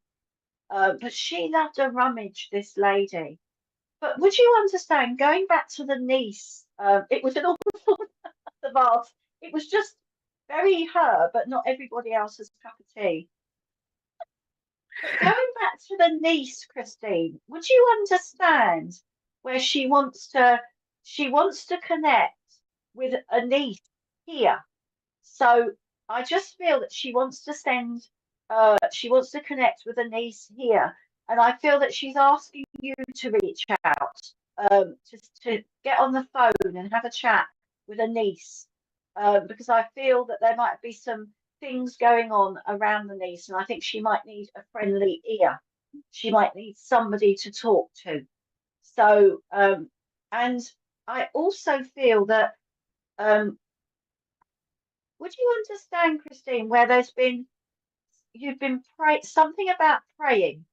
But she loved a rummage, this lady. But would you understand, going back to the niece, it was an awful the vase. It was just very her, but not everybody else's cup of tea. But going back to the niece, Christine, would you understand where she wants to connect with a niece here? So I just feel that she wants to connect with a niece here. And I feel that she's asking you to reach out, to get on the phone and have a chat with a niece, because I feel that there might be some things going on around the niece, and I think she might need a friendly ear. She might need somebody to talk to. So, and I also feel that, would you understand, Christine, where you've been something about praying,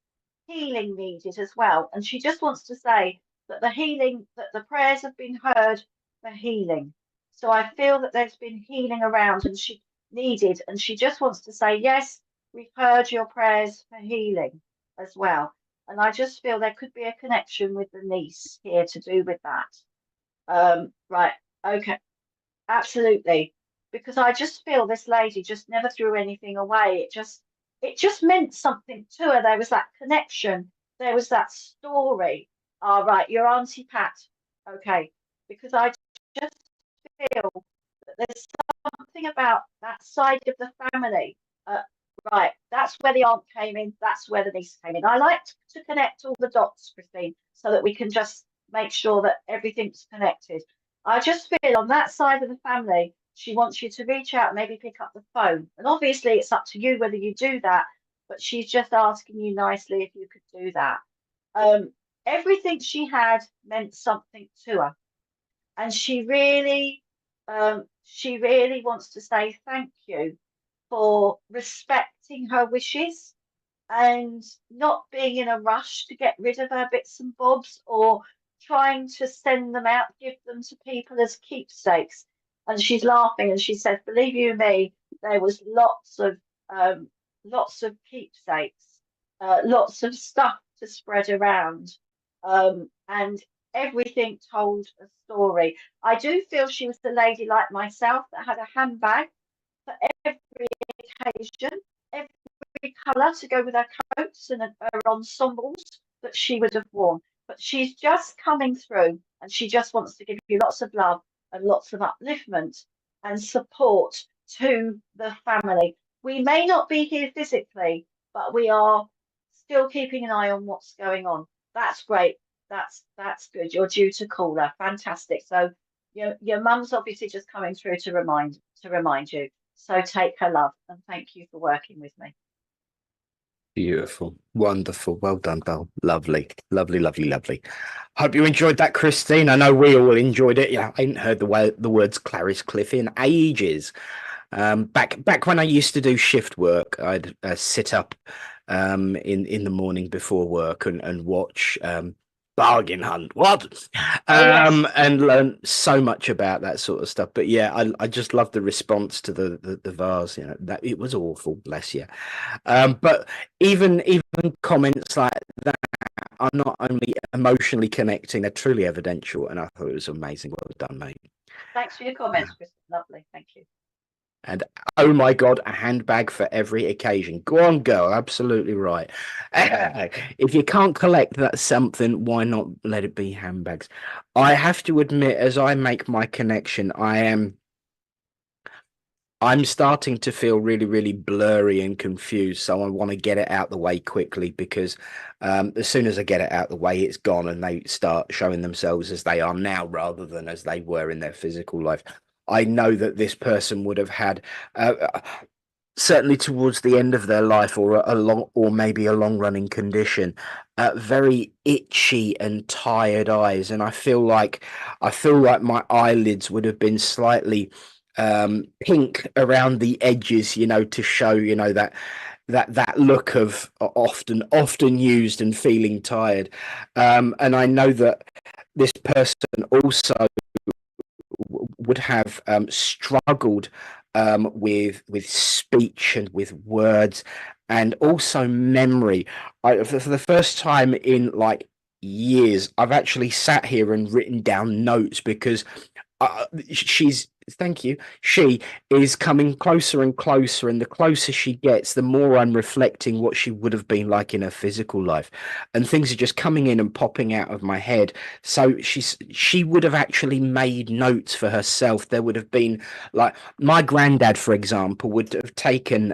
healing needed as well, and she just wants to say that the prayers have been heard for healing. So I feel that there's been healing around and she needed, and she just wants to say, yes, we've heard your prayers for healing as well. And I just feel there could be a connection with the niece here to do with that. Right, okay, absolutely. Because I just feel this lady just never threw anything away. It just meant something to her. There was that connection. There was that story. All right, your Auntie Pat. Okay, because I just feel that there's something about that side of the family. Right, that's where the aunt came in. That's where the niece came in. I like to connect all the dots, Christine, so that we can just make sure that everything's connected. I just feel on that side of the family, she wants you to reach out, maybe pick up the phone. And obviously, it's up to you whether you do that, but she's just asking you nicely if you could do that. Everything she had meant something to her. And she really wants to say thank you for respecting her wishes and not being in a rush to get rid of her bits and bobs or trying to send them out, give them to people as keepsakes. And she's laughing and she said, believe you me, there was lots of keepsakes, lots of stuff to spread around, and everything told a story. I do feel she was the lady like myself that had a handbag for every occasion, every colour to go with her coats and her ensembles that she would have worn. But she's just coming through and she just wants to give you lots of love and lots of upliftment and support to the family. We may not be here physically, but we are still keeping an eye on what's going on. That's great. That's good. You're due to call her. Fantastic. So your mum's obviously just coming through to remind you. So take her love and thank you for working with me. Beautiful. Wonderful. Well done, Belle. Lovely. Lovely, lovely, lovely. Hope you enjoyed that, Christine. I know we all enjoyed it. Yeah, I ain't heard the words Clarice Cliff in ages. Back when I used to do shift work, I'd sit up in the morning before work and watch Bargain Hunt. What? Yes. And learn so much about that sort of stuff. But yeah, I just love the response to the vase. You know, that it was awful, bless you. But even comments like that are not only emotionally connecting, they're truly evidential. And I thought it was amazing. Well done, mate. Thanks for your comments, Chris. Lovely. Thank you. And oh my God, a handbag for every occasion. Go on, girl. Absolutely right. If you can't collect that something, why not let it be handbags? I have to admit, as I make my connection, I'm starting to feel really, really blurry and confused. So I want to get it out the way quickly because as soon as I get it out the way, it's gone and they start showing themselves as they are now rather than as they were in their physical life. I know that this person would have had certainly towards the end of their life or maybe a long running condition, very itchy and tired eyes. And I feel like my eyelids would have been slightly pink around the edges, to show, that look of often used and feeling tired. And I know that this person also would have struggled with speech and with words, and also memory. For the first time in like years, I've actually sat here and written down notes, because she's thank you she is coming closer and closer, and the closer she gets, the more I'm reflecting what she would have been like in her physical life, and things are just coming in and popping out of my head. So she would have actually made notes for herself. There would have been, like, my granddad, for example, would have taken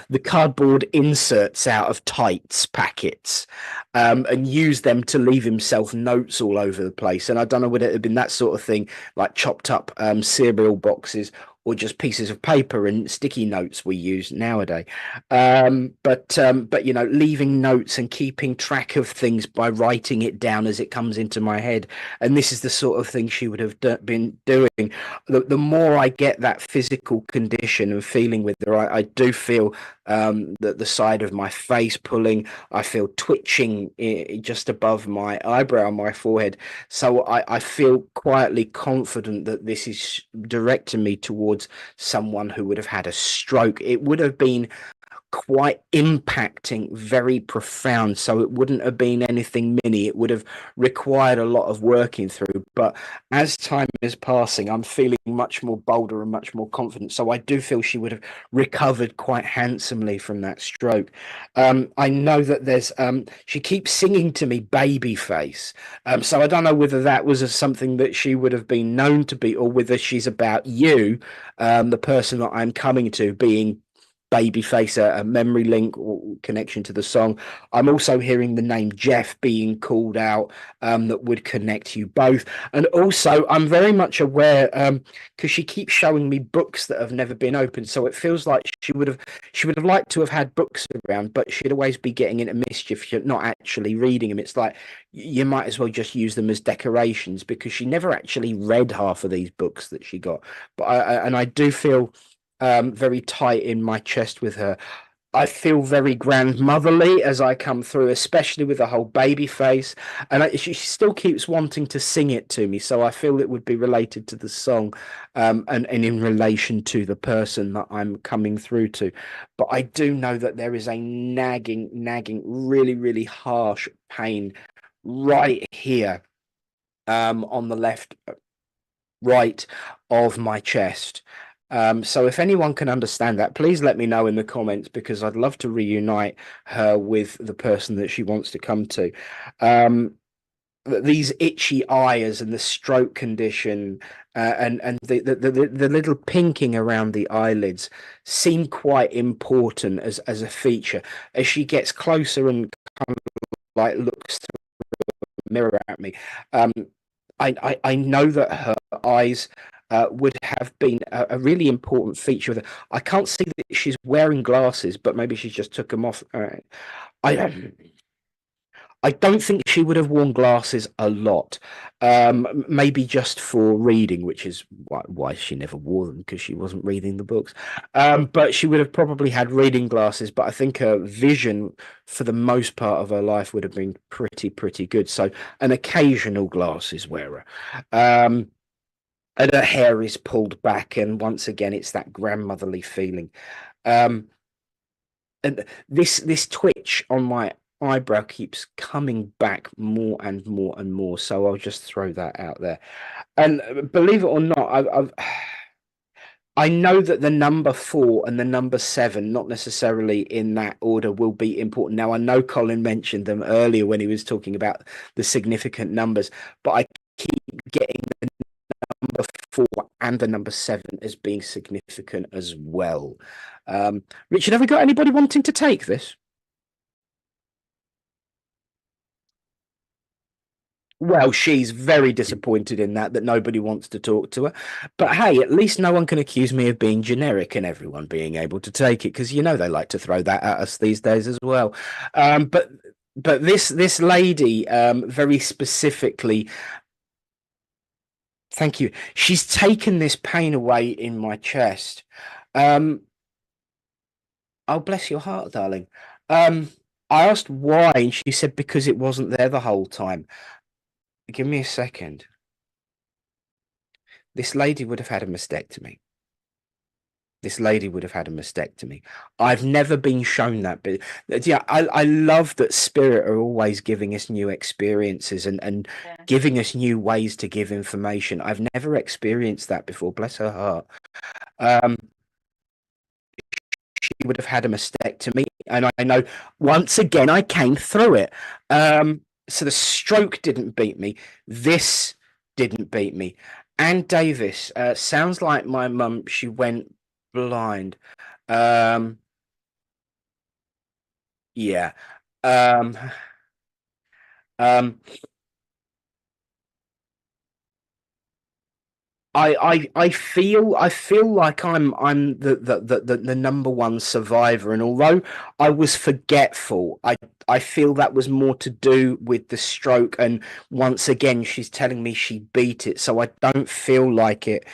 the cardboard inserts out of tights packets, and used them to leave himself notes all over the place. And I don't know whether it had been that sort of thing, like chopped up cereal boxes, or just pieces of paper and sticky notes we use nowadays. But leaving notes and keeping track of things by writing it down as it comes into my head. And this is the sort of thing she would have been doing. The more I get that physical condition and feeling with her, I do feel that the side of my face pulling. I feel twitching just above my eyebrow, my forehead. So I feel quietly confident that this is directing me towards someone who would have had a stroke. It would have been quite impacting, very profound. So it wouldn't have been anything mini. It would have required a lot of working through. But as time is passing, I'm feeling much more bolder and much more confident. So I do feel she would have recovered quite handsomely from that stroke. I know that there's she keeps singing to me baby face. So I don't know whether that was something that she would have been known to be, or whether she's about you, the person that I'm coming to, being Babyface, a memory link or connection to the song. I'm also hearing the name Jeff being called out, that would connect you both. And also, I'm very much aware, because she keeps showing me books that have never been opened. So it feels like she would have liked to have had books around, but she'd always be getting into mischief. She's not actually reading them. It's like you might as well just use them as decorations, because she never actually read half of these books that she got. But I do feel very tight in my chest with her. I feel very grandmotherly as I come through, especially with the whole baby face. And she still keeps wanting to sing it to me. So I feel it would be related to the song, and in relation to the person that I'm coming through to. But I do know that there is a nagging, really, really harsh pain right here, on the left, right of my chest. So if anyone can understand that, please let me know in the comments, because I'd love to reunite her with the person that she wants to come to. These itchy eyes and the stroke condition, and the little pinking around the eyelids seem quite important as a feature. As she gets closer and kind of like looks through the mirror at me, I know that her eyes would have been a really important feature of it. I can't see that she's wearing glasses, but maybe she just took them off. I don't think she would have worn glasses a lot. Maybe just for reading, which is why she never wore them, because she wasn't reading the books. But she would have probably had reading glasses. But I think her vision, for the most part of her life, would have been pretty good. So an occasional glasses wearer. And her hair is pulled back, and once again, it's that grandmotherly feeling. And this twitch on my eyebrow keeps coming back more and more and more. So I'll just throw that out there. And believe it or not, I know that the number 4 and the number 7, not necessarily in that order, will be important. Now, I know Colin mentioned them earlier when he was talking about the significant numbers, but I keep getting the number 4 and the number 7 as being significant as well. Richard, have we got anybody wanting to take this? Well, she's very disappointed in that nobody wants to talk to her. But hey, at least no one can accuse me of being generic and everyone being able to take it, because they like to throw that at us these days as well. But this lady, very specifically, thank you. She's taken this pain away in my chest. Oh, bless your heart, darling. I asked why, and she said because it wasn't there the whole time. Give me a second. this lady would have had a mastectomy. This lady would have had a mastectomy. I've never been shown that, but yeah, I love that spirit are always giving us new experiences and Yeah. giving us new ways to give information. I've never experienced that before, bless her heart. She would have had a mastectomy, and I know once again I came through it. So the stroke didn't beat me. This didn't beat me. Anne Davis, sounds like my mum. She went blind. Yeah. Um, um, I feel like I'm the number one survivor, and although I was forgetful, I feel that was more to do with the stroke. And once again, she's telling me she beat it, so I don't feel like it.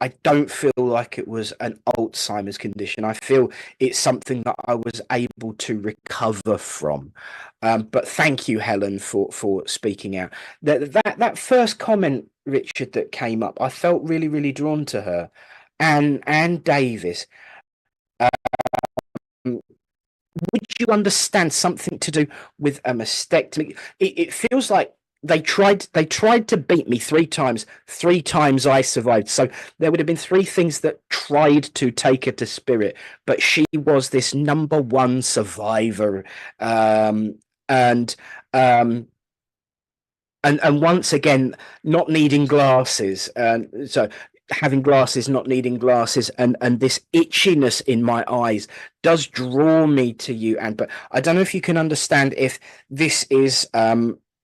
I don't feel like it was an Alzheimer's condition. I feel it's something that I was able to recover from. But thank you, Helen, for speaking out. That first comment, Richard, that came up, I felt really drawn to her, and Davis. Would you understand something to do with a mastectomy? It feels like they tried to beat me 3 times. 3 times I survived. So there would have been 3 things that tried to take her to spirit, but she was this number one survivor. And once again, not needing glasses, so having glasses, not needing glasses, and this itchiness in my eyes does draw me to you. And but I don't know if you can understand if this is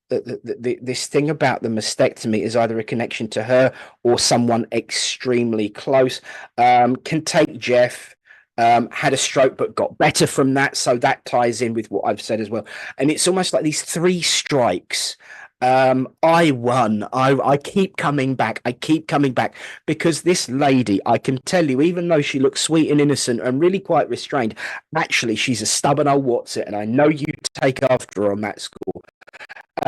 this thing about the mastectomy is either a connection to her or someone extremely close. Can take Jeff. Had a stroke but got better from that, so that ties in with what I've said as well. And it's almost like these 3 strikes. I won. I keep coming back. I keep coming back because this lady, I can tell you, even though she looks sweet and innocent and really quite restrained, actually she's a stubborn old what's it, and I know you take after her on that score.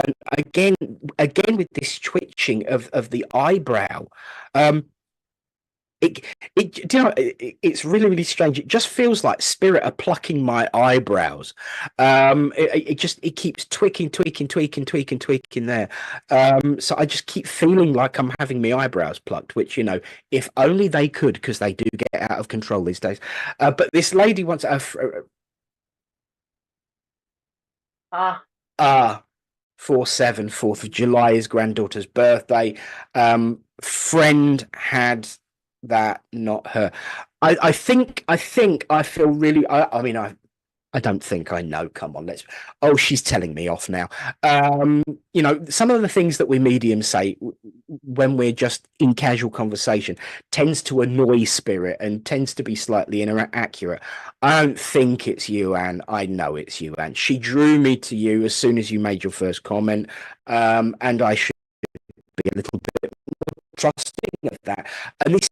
And again with this twitching of the eyebrow, do you know, it's really strange. It just feels like spirit are plucking my eyebrows. It keeps tweaking there. So I just keep feeling like I'm having my eyebrows plucked, which, you know, if only they could, because they do get out of control these days. But this lady wants a 4/7, 4th of July, his granddaughter's birthday. Friend had that, not her. I think I feel really. I mean, I don't think I know. Come on, oh, she's telling me off now. You know, some of the things that we mediums say when we're just in casual conversation tends to annoy spirit and tends to be slightly inaccurate. I don't think it's you, Anne. I know it's you, Anne. She drew me to you as soon as you made your first comment, and I should be a little bit trusting of that. And this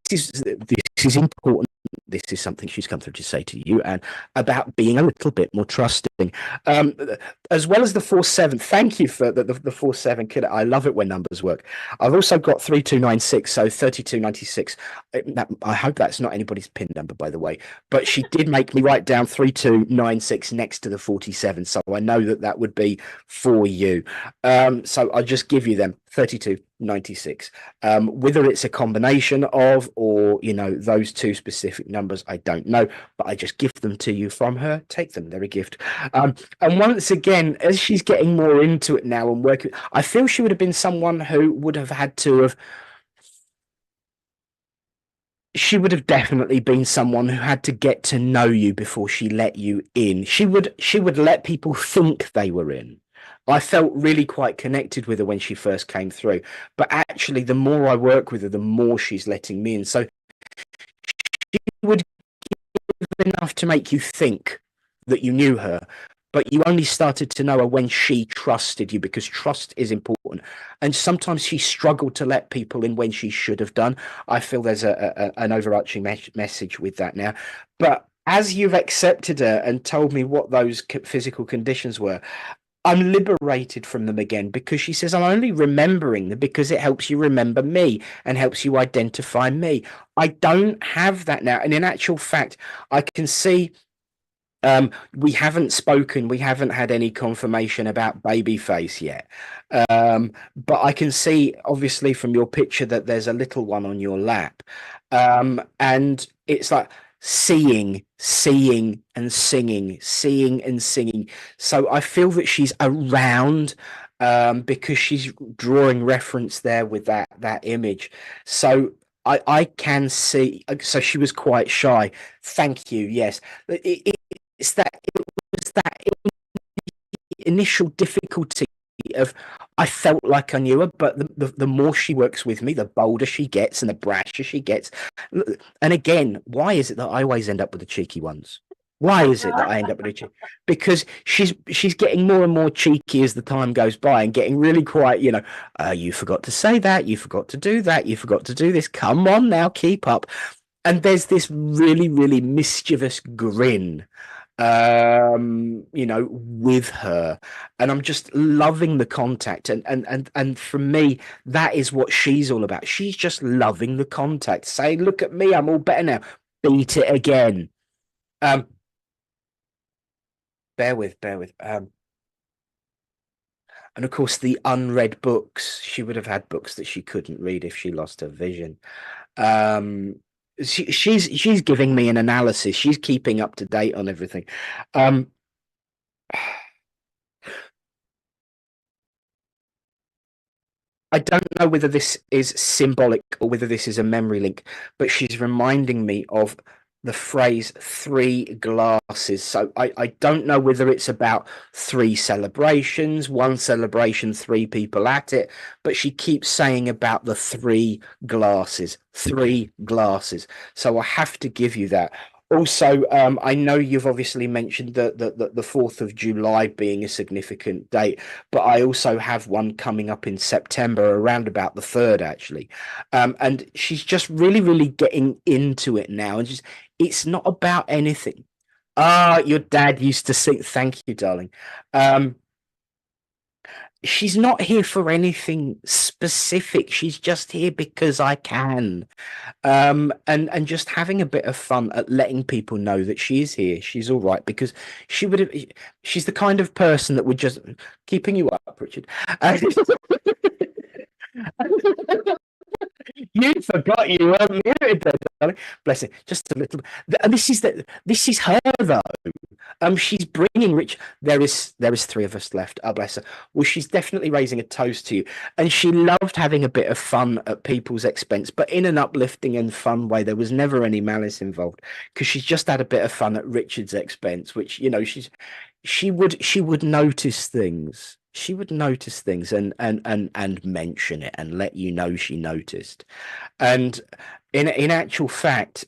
is important. This is something she's come through to say to you, and about being a little bit more trusting, as well as the 4/7. Thank you for the 4/7 kid. I love it when numbers work. I've also got 3296, so 3296. I hope that's not anybody's pin number, by the way. But she did make me write down 3296 next to the 47, so I know that would be for you. So I'll just give you them. 3296. Whether it's a combination of, or, you know, those 2 specific numbers, I don't know, but I just give them to you from her. Take them, they're a gift. And once again, as she's getting more into it now and working, I feel she would have been someone who would have had to have. She would have definitely been someone who had to get to know you before she let you in. She would let people think they were in. I felt really quite connected with her when she first came through, but actually the more I work with her, the more she's letting me in. So she would give enough to make you think that you knew her, but you only started to know her when she trusted you, because trust is important. And sometimes she struggled to let people in when she should have done. I feel there's an overarching message with that now. But as you've accepted her and told me what those physical conditions were, I'm liberated from them again, because she says I'm only remembering them because it helps you remember me and helps you identify me. I don't have that now. And in actual fact, I can see we haven't spoken, we haven't had any confirmation about Babyface yet. But I can see, obviously, from your picture that there's a little one on your lap. And it's like seeing, seeing, and singing, seeing and singing. So I feel that she's around, because she's drawing reference there with that image. So I can see. So she was quite shy. Thank you. Yes, it's that it was that initial difficulty of, I felt like I knew her, but the more she works with me, the bolder she gets and the brasher she gets. And again, why is it that I always end up with the cheeky ones? Why is it that I end up with a cheeky? Because she's getting more and more cheeky as the time goes by, and getting really quite, you forgot to say that, you forgot to do that, you forgot to do this. Come on now, keep up. And there's this really, really mischievous grin, with her, and I'm just loving the contact, and for me, that is what she's all about. She's just loving the contact, saying, look at me, I'm all better now, beat it again. Bear with, and of course the unread books. She would have had books that she couldn't read if she lost her vision. She's giving me an analysis. She's keeping up to date on everything. I don't know whether this is symbolic or whether this is a memory link, but she's reminding me of the phrase three glasses. So I don't know whether it's about three celebrations, one celebration, three people at it, but she keeps saying about the three glasses. So I have to give you that. Also, I know you've obviously mentioned the 4th of July being a significant date, but I also have one coming up in September, around about the 3rd, actually. And she's just really, really getting into it now. And just, it's not about anything. Your dad used to sing. Thank you, darling. She's not here for anything specific. She's just here because I can. And just having a bit of fun at letting people know that she is here. She's all right, because she's the kind of person that would just, keeping you up, Richard. You forgot you weren't muted there, darling. Bless it. Just a little. And this is her though. She's bringing Rich. There is 3 of us left. Oh, bless her. Well, she's definitely raising a toast to you, and she loved having a bit of fun at people's expense, but in an uplifting and fun way. There was never any malice involved, because she's just had a bit of fun at Richard's expense, which she would notice things. She would notice things and mention it and let you know she noticed. And in actual fact,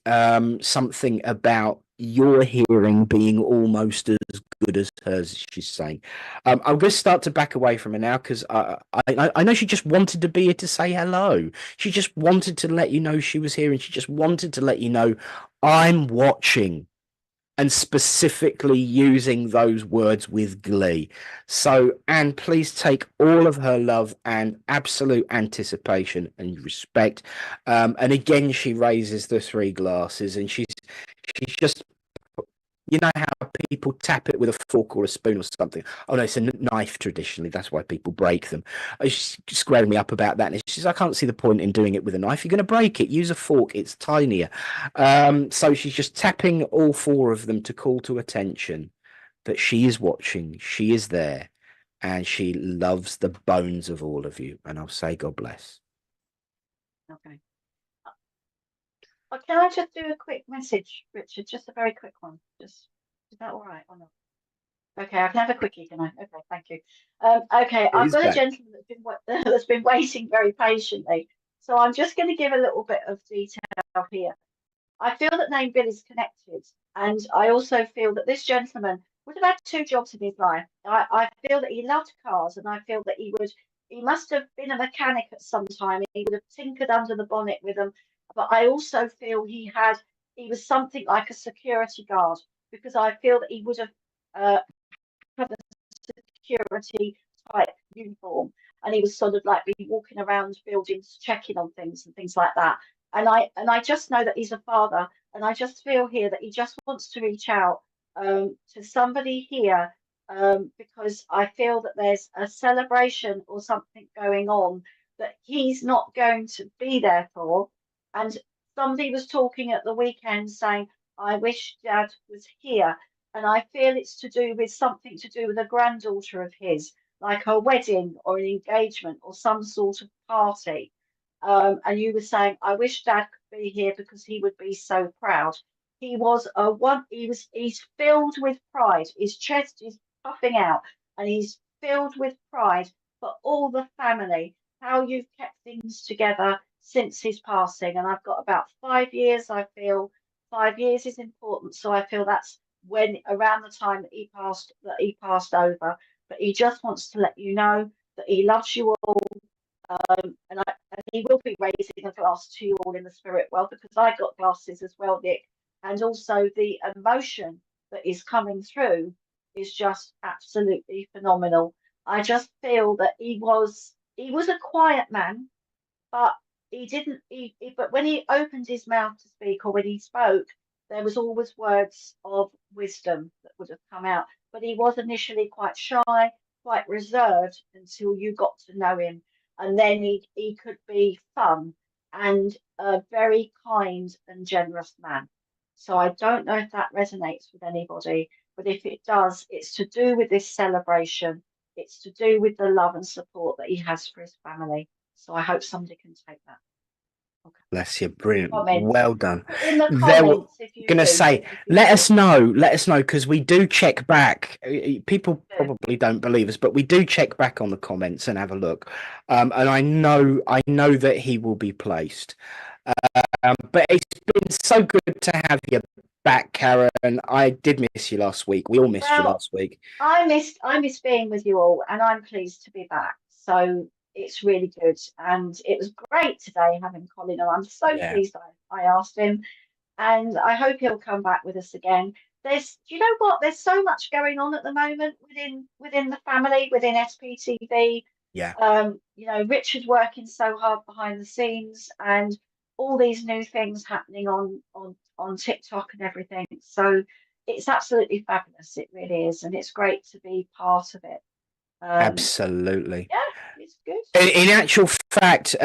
something about your hearing being almost as good as hers, she's saying. I'm going to start to back away from her now, because I know she just wanted to be here to say hello. She just wanted to let you know she was here, and she just wanted to let you know I'm watching, and specifically using those words with glee. So, Anne, please take all of her love and absolute anticipation and respect. And again, she raises the 3 glasses, and she's just, you know how people tap it with a fork or a spoon or something. Oh no, it's a knife traditionally. That's why people break them. She's squaring me up about that. And she says, I can't see the point in doing it with a knife. You're going to break it. Use a fork. It's tinier. So she's just tapping all 4 of them to call to attention that she is watching. She is there. And she loves the bones of all of you. And I'll say God bless. Okay. Can I just do a quick message, Richard? Just a very quick one. Is that all right or not? Okay, I can have a quickie, can I? Okay, thank you. Okay, I've got a gentleman that's been waiting very patiently. So I'm just going to give a little bit of detail here. I feel that name Bill is connected, and I also feel that this gentleman would have had 2 jobs in his life. I feel that he loved cars, and I feel that he must have been a mechanic at some time. He would have tinkered under the bonnet with them. But I also feel he was something like a security guard, because I feel that he would have had a security type uniform, and he was sort of like be walking around buildings, checking on things and things like that. And I just know that he's a father, and I just feel here that he just wants to reach out to somebody here, because I feel that there's a celebration or something going on that he's not going to be there for. And somebody was talking at the weekend saying, I wish Dad was here. And I feel it's to do with something to do with a granddaughter of his, like a wedding or an engagement or some sort of party. And you were saying, I wish Dad could be here because he would be so proud. He was a one. He's filled with pride. His chest is puffing out, and he's filled with pride for all the family. How you've kept things together since his passing, and I've got about 5 years. I feel 5 years is important, so I feel that's when around the time that he passed over. But he just wants to let you know that he loves you all. And he will be raising a glass to you all in the spirit world, because I got glasses as well, Nick. And also the emotion that is coming through is just absolutely phenomenal. I just feel that he was a quiet man, but but when he opened his mouth to speak, or when he spoke, there was always words of wisdom that would have come out. But he was initially quite shy, quite reserved until you got to know him. And then he could be fun and a very kind and generous man. So I don't know if that resonates with anybody, but if it does, it's to do with this celebration. It's to do with the love and support that he has for his family. So I hope somebody can take that. Okay. Bless you, brilliant, Comments. well done. In the There were comments, if you gonna do, say, if you let do. us know, because we do check back. People probably don't believe us, but we do check back on the comments and have a look. And I know that he will be placed. But it's been so good to have you back, Karen. I did miss you last week. We all missed you Well, last week. I missed being with you all, and I'm pleased to be back. So it's really good, and it was great today having Colin, and I'm so Yeah. pleased I asked him, and I hope he'll come back with us again. Do you know what? There's so much going on at the moment within the family, within SPTV. Yeah. Richard working so hard behind the scenes, and all these new things happening on TikTok and everything. So it's absolutely fabulous. It really is, and it's great to be part of it. Absolutely. Yeah, it's good. In actual fact,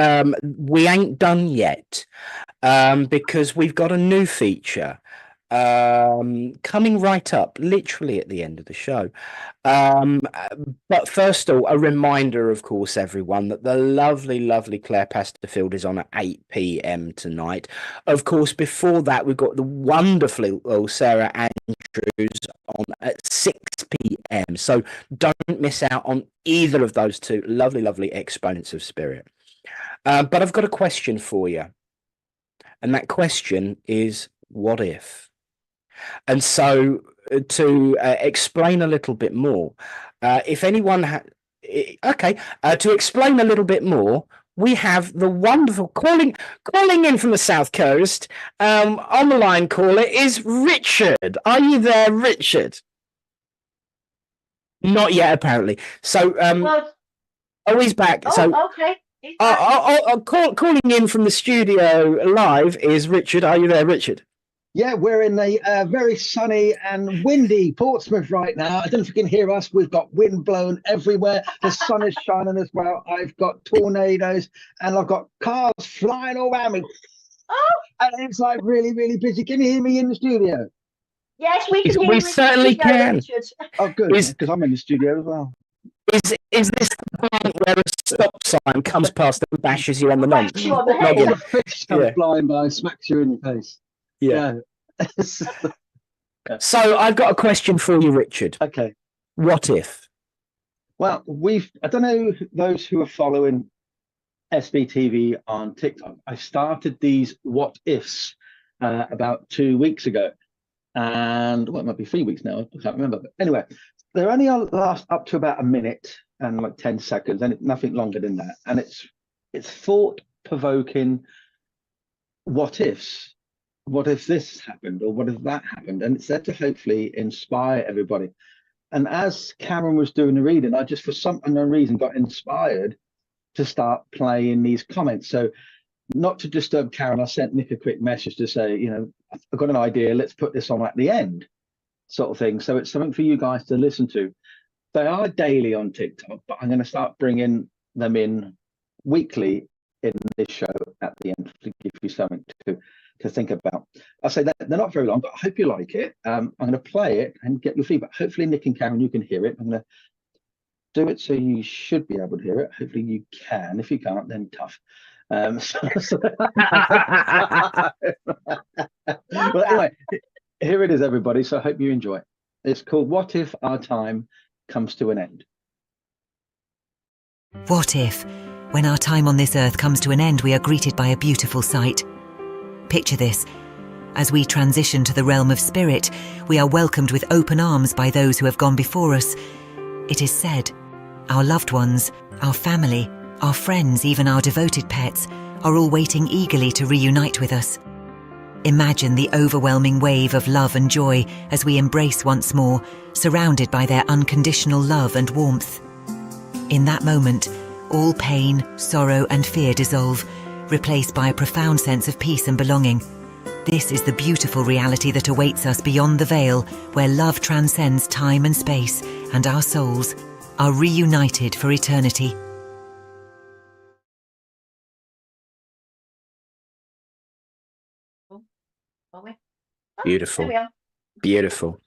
we ain't done yet, because we've got a new feature coming right up, literally at the end of the show. But first of all, a reminder, of course, everyone, that the lovely, lovely Claire Pasterfield is on at 8 p.m. tonight. Of course, before that, we've got the wonderful Sarah Andrews on at 6 p.m. So don't miss out on either of those two lovely, lovely exponents of spirit. But I've got a question for you. And that question is, what if? And so to explain a little bit more, if anyone to explain a little bit more, we have the wonderful calling in from the South Coast. On the line caller is Richard. Are you there, Richard? Not yet, apparently. So he's back. Okay. Calling in from the studio live is Richard. Are you there, Richard? Yeah, we're in a very sunny and windy Portsmouth right now. I don't know if you can hear us. We've got wind blown everywhere. The sun is shining as well. I've got tornadoes and I've got cars flying all around me. Oh, and it's like really, really busy. Can you hear me in the studio? Yes, we can hear you. We certainly can. Oh, good, because I'm in the studio as well. Is this the point where a stop sign comes past and bashes you on the nose? Bash you on the head. Or the fish comes flying by and smacks you in the face. Yeah. So I've got a question for you, Richard. Okay. What if? Well, I don't know those who are following SBTV on TikTok. I started these what ifs about 2 weeks ago. And it might be 3 weeks now. I can't remember. But anyway, they're only last up to about a minute and like 10 seconds, and nothing longer than that. And it's thought-provoking what ifs. What if this happened, or what if that happened? And it's there to hopefully inspire everybody. And as Karen was doing the reading, I just, for some unknown reason, got inspired to start playing these comments. So, not to disturb Karen, I sent Nick a quick message to say, you know, I've got an idea, let's put this on at the end, sort of thing. So it's something for you guys to listen to. They are daily on TikTok, but I'm going to start bringing them in weekly in this show at the end to give you something to think about. I'll say that they're not very long, but I hope you like it. I'm going to play it and get your feedback. Hopefully, Nick and Karen, you can hear it. I'm going to do it so you should be able to hear it. Hopefully, you can. If you can't, then tough. Well, anyway, here it is, everybody. So I hope you enjoy it. It's called What If Our Time Comes to an End? What if, when our time on this earth comes to an end, we are greeted by a beautiful sight? Picture this. As we transition to the realm of spirit, we are welcomed with open arms by those who have gone before us. It is said, our loved ones, our family, our friends, even our devoted pets, are all waiting eagerly to reunite with us. Imagine the overwhelming wave of love and joy as we embrace once more, surrounded by their unconditional love and warmth. In that moment, all pain, sorrow and fear dissolve, replaced by a profound sense of peace and belonging. This is the beautiful reality that awaits us beyond the veil, where love transcends time and space, and our souls are reunited for eternity. Beautiful. There we are. Beautiful.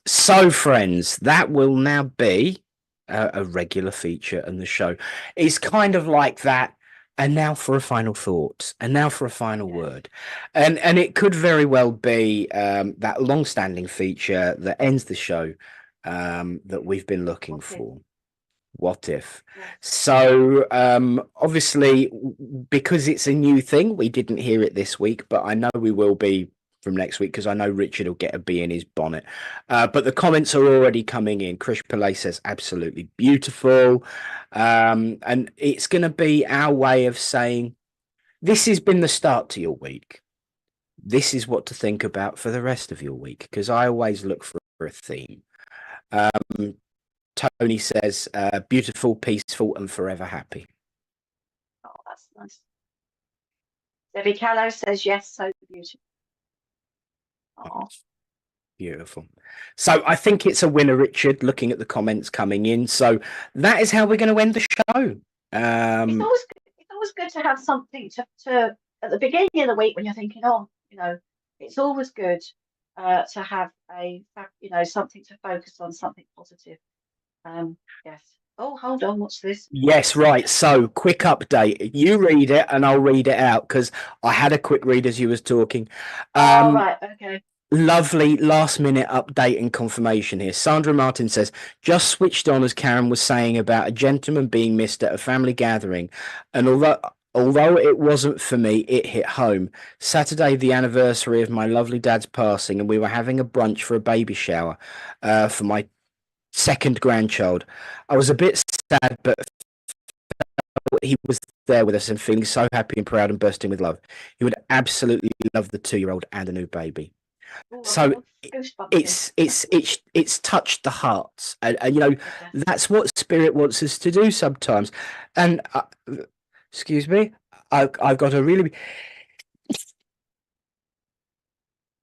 So, friends, that will now be a regular feature in the show. It's kind of like that. And now for a final thought, and now for a final word, and it could very well be that long-standing feature that ends the show that we've been looking for. What if? So obviously, because it's a new thing, we didn't hear it this week, but I know we will be from next week, because I know Richard will get a bee in his bonnet. But the comments are already coming in. Krish Pillay says absolutely beautiful. And it's going to be our way of saying this has been the start to your week. This is what to think about for the rest of your week, because I always look for a theme. Tony says beautiful, peaceful and forever happy. Oh, that's nice. Debbie Callow says yes, so beautiful. Oh. Beautiful. So I think it's a winner, Richard, looking at the comments coming in. So that is how we're going to end the show. It's always good to have something to at the beginning of the week when you're thinking, oh, you know, it's always good to have something to focus on, something positive. Yes. Oh, hold on. What's this? Yes, right. So quick update. You read it and I'll read it out, because I had a quick read as you was talking. Right. Okay. Lovely last minute update and confirmation here. Sandra Martin says, just switched on as Karen was saying about a gentleman being missed at a family gathering. And although it wasn't for me, it hit home. Saturday, the anniversary of my lovely dad's passing, and we were having a brunch for a baby shower for my second grandchild. I was a bit sad, but he was there with us and feeling so happy and proud and bursting with love. He would absolutely love the 2-year-old and a new baby. Ooh, So it's touched the hearts, and you know, that's what spirit wants us to do sometimes. And excuse me, I've got a really,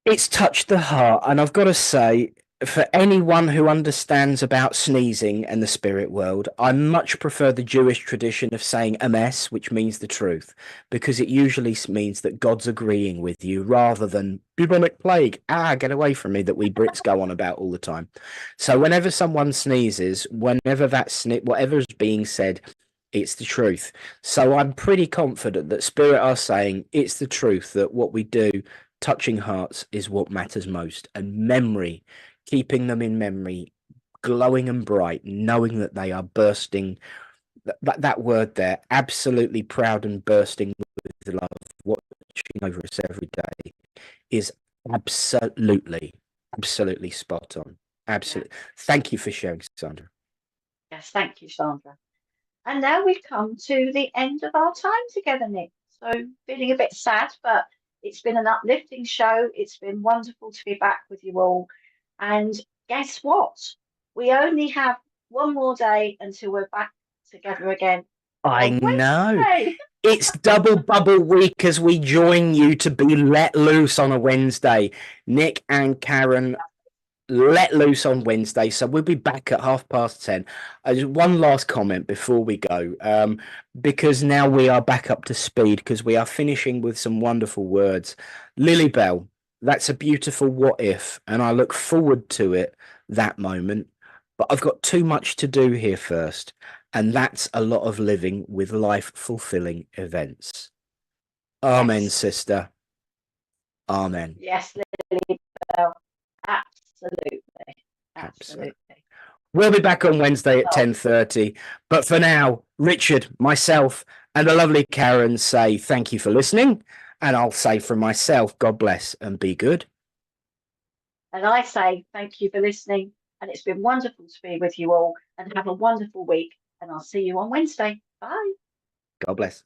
it's touched the heart, and I've got to say, for anyone who understands about sneezing and the spirit world, I much prefer the Jewish tradition of saying emes, which means the truth, because it usually means that God's agreeing with you rather than bubonic plague. Get away from me, that we Brits go on about all the time. So whenever someone sneezes, whenever whatever is being said, it's the truth. So I'm pretty confident that spirit are saying it's the truth, that what we do, touching hearts, is what matters most, and memory, keeping them in memory, glowing and bright, knowing that they are bursting, that word there, absolutely proud and bursting with love, watching over us every day, is absolutely spot on. Absolutely. Thank you for sharing, Sandra. Yes, thank you, Sandra. And now we've come to the end of our time together, Nick. So feeling a bit sad, but it's been an uplifting show. It's been wonderful to be back with you all. And guess what? We only have one more day until we're back together again. I on know. Wednesday. It's double bubble week as we join you to be let loose on a Wednesday. Nick and Karen let loose on Wednesday, so we'll be back at 10:30. One last comment before we go, because now we are back up to speed, because we are finishing with some wonderful words. Lily Bell, that's a beautiful what if, and I look forward to it, that moment. But I've got too much to do here first, and that's a lot of living with life-fulfilling events. Amen, Yes. sister. Amen. Yes, Lily Bell. Absolutely. Absolutely. We'll be back on Wednesday at 10:30. But for now, Richard, myself, and the lovely Karen say thank you for listening. And I'll say from myself, God bless and be good. And I say thank you for listening. And it's been wonderful to be with you all. And have a wonderful week. And I'll see you on Wednesday. Bye. God bless.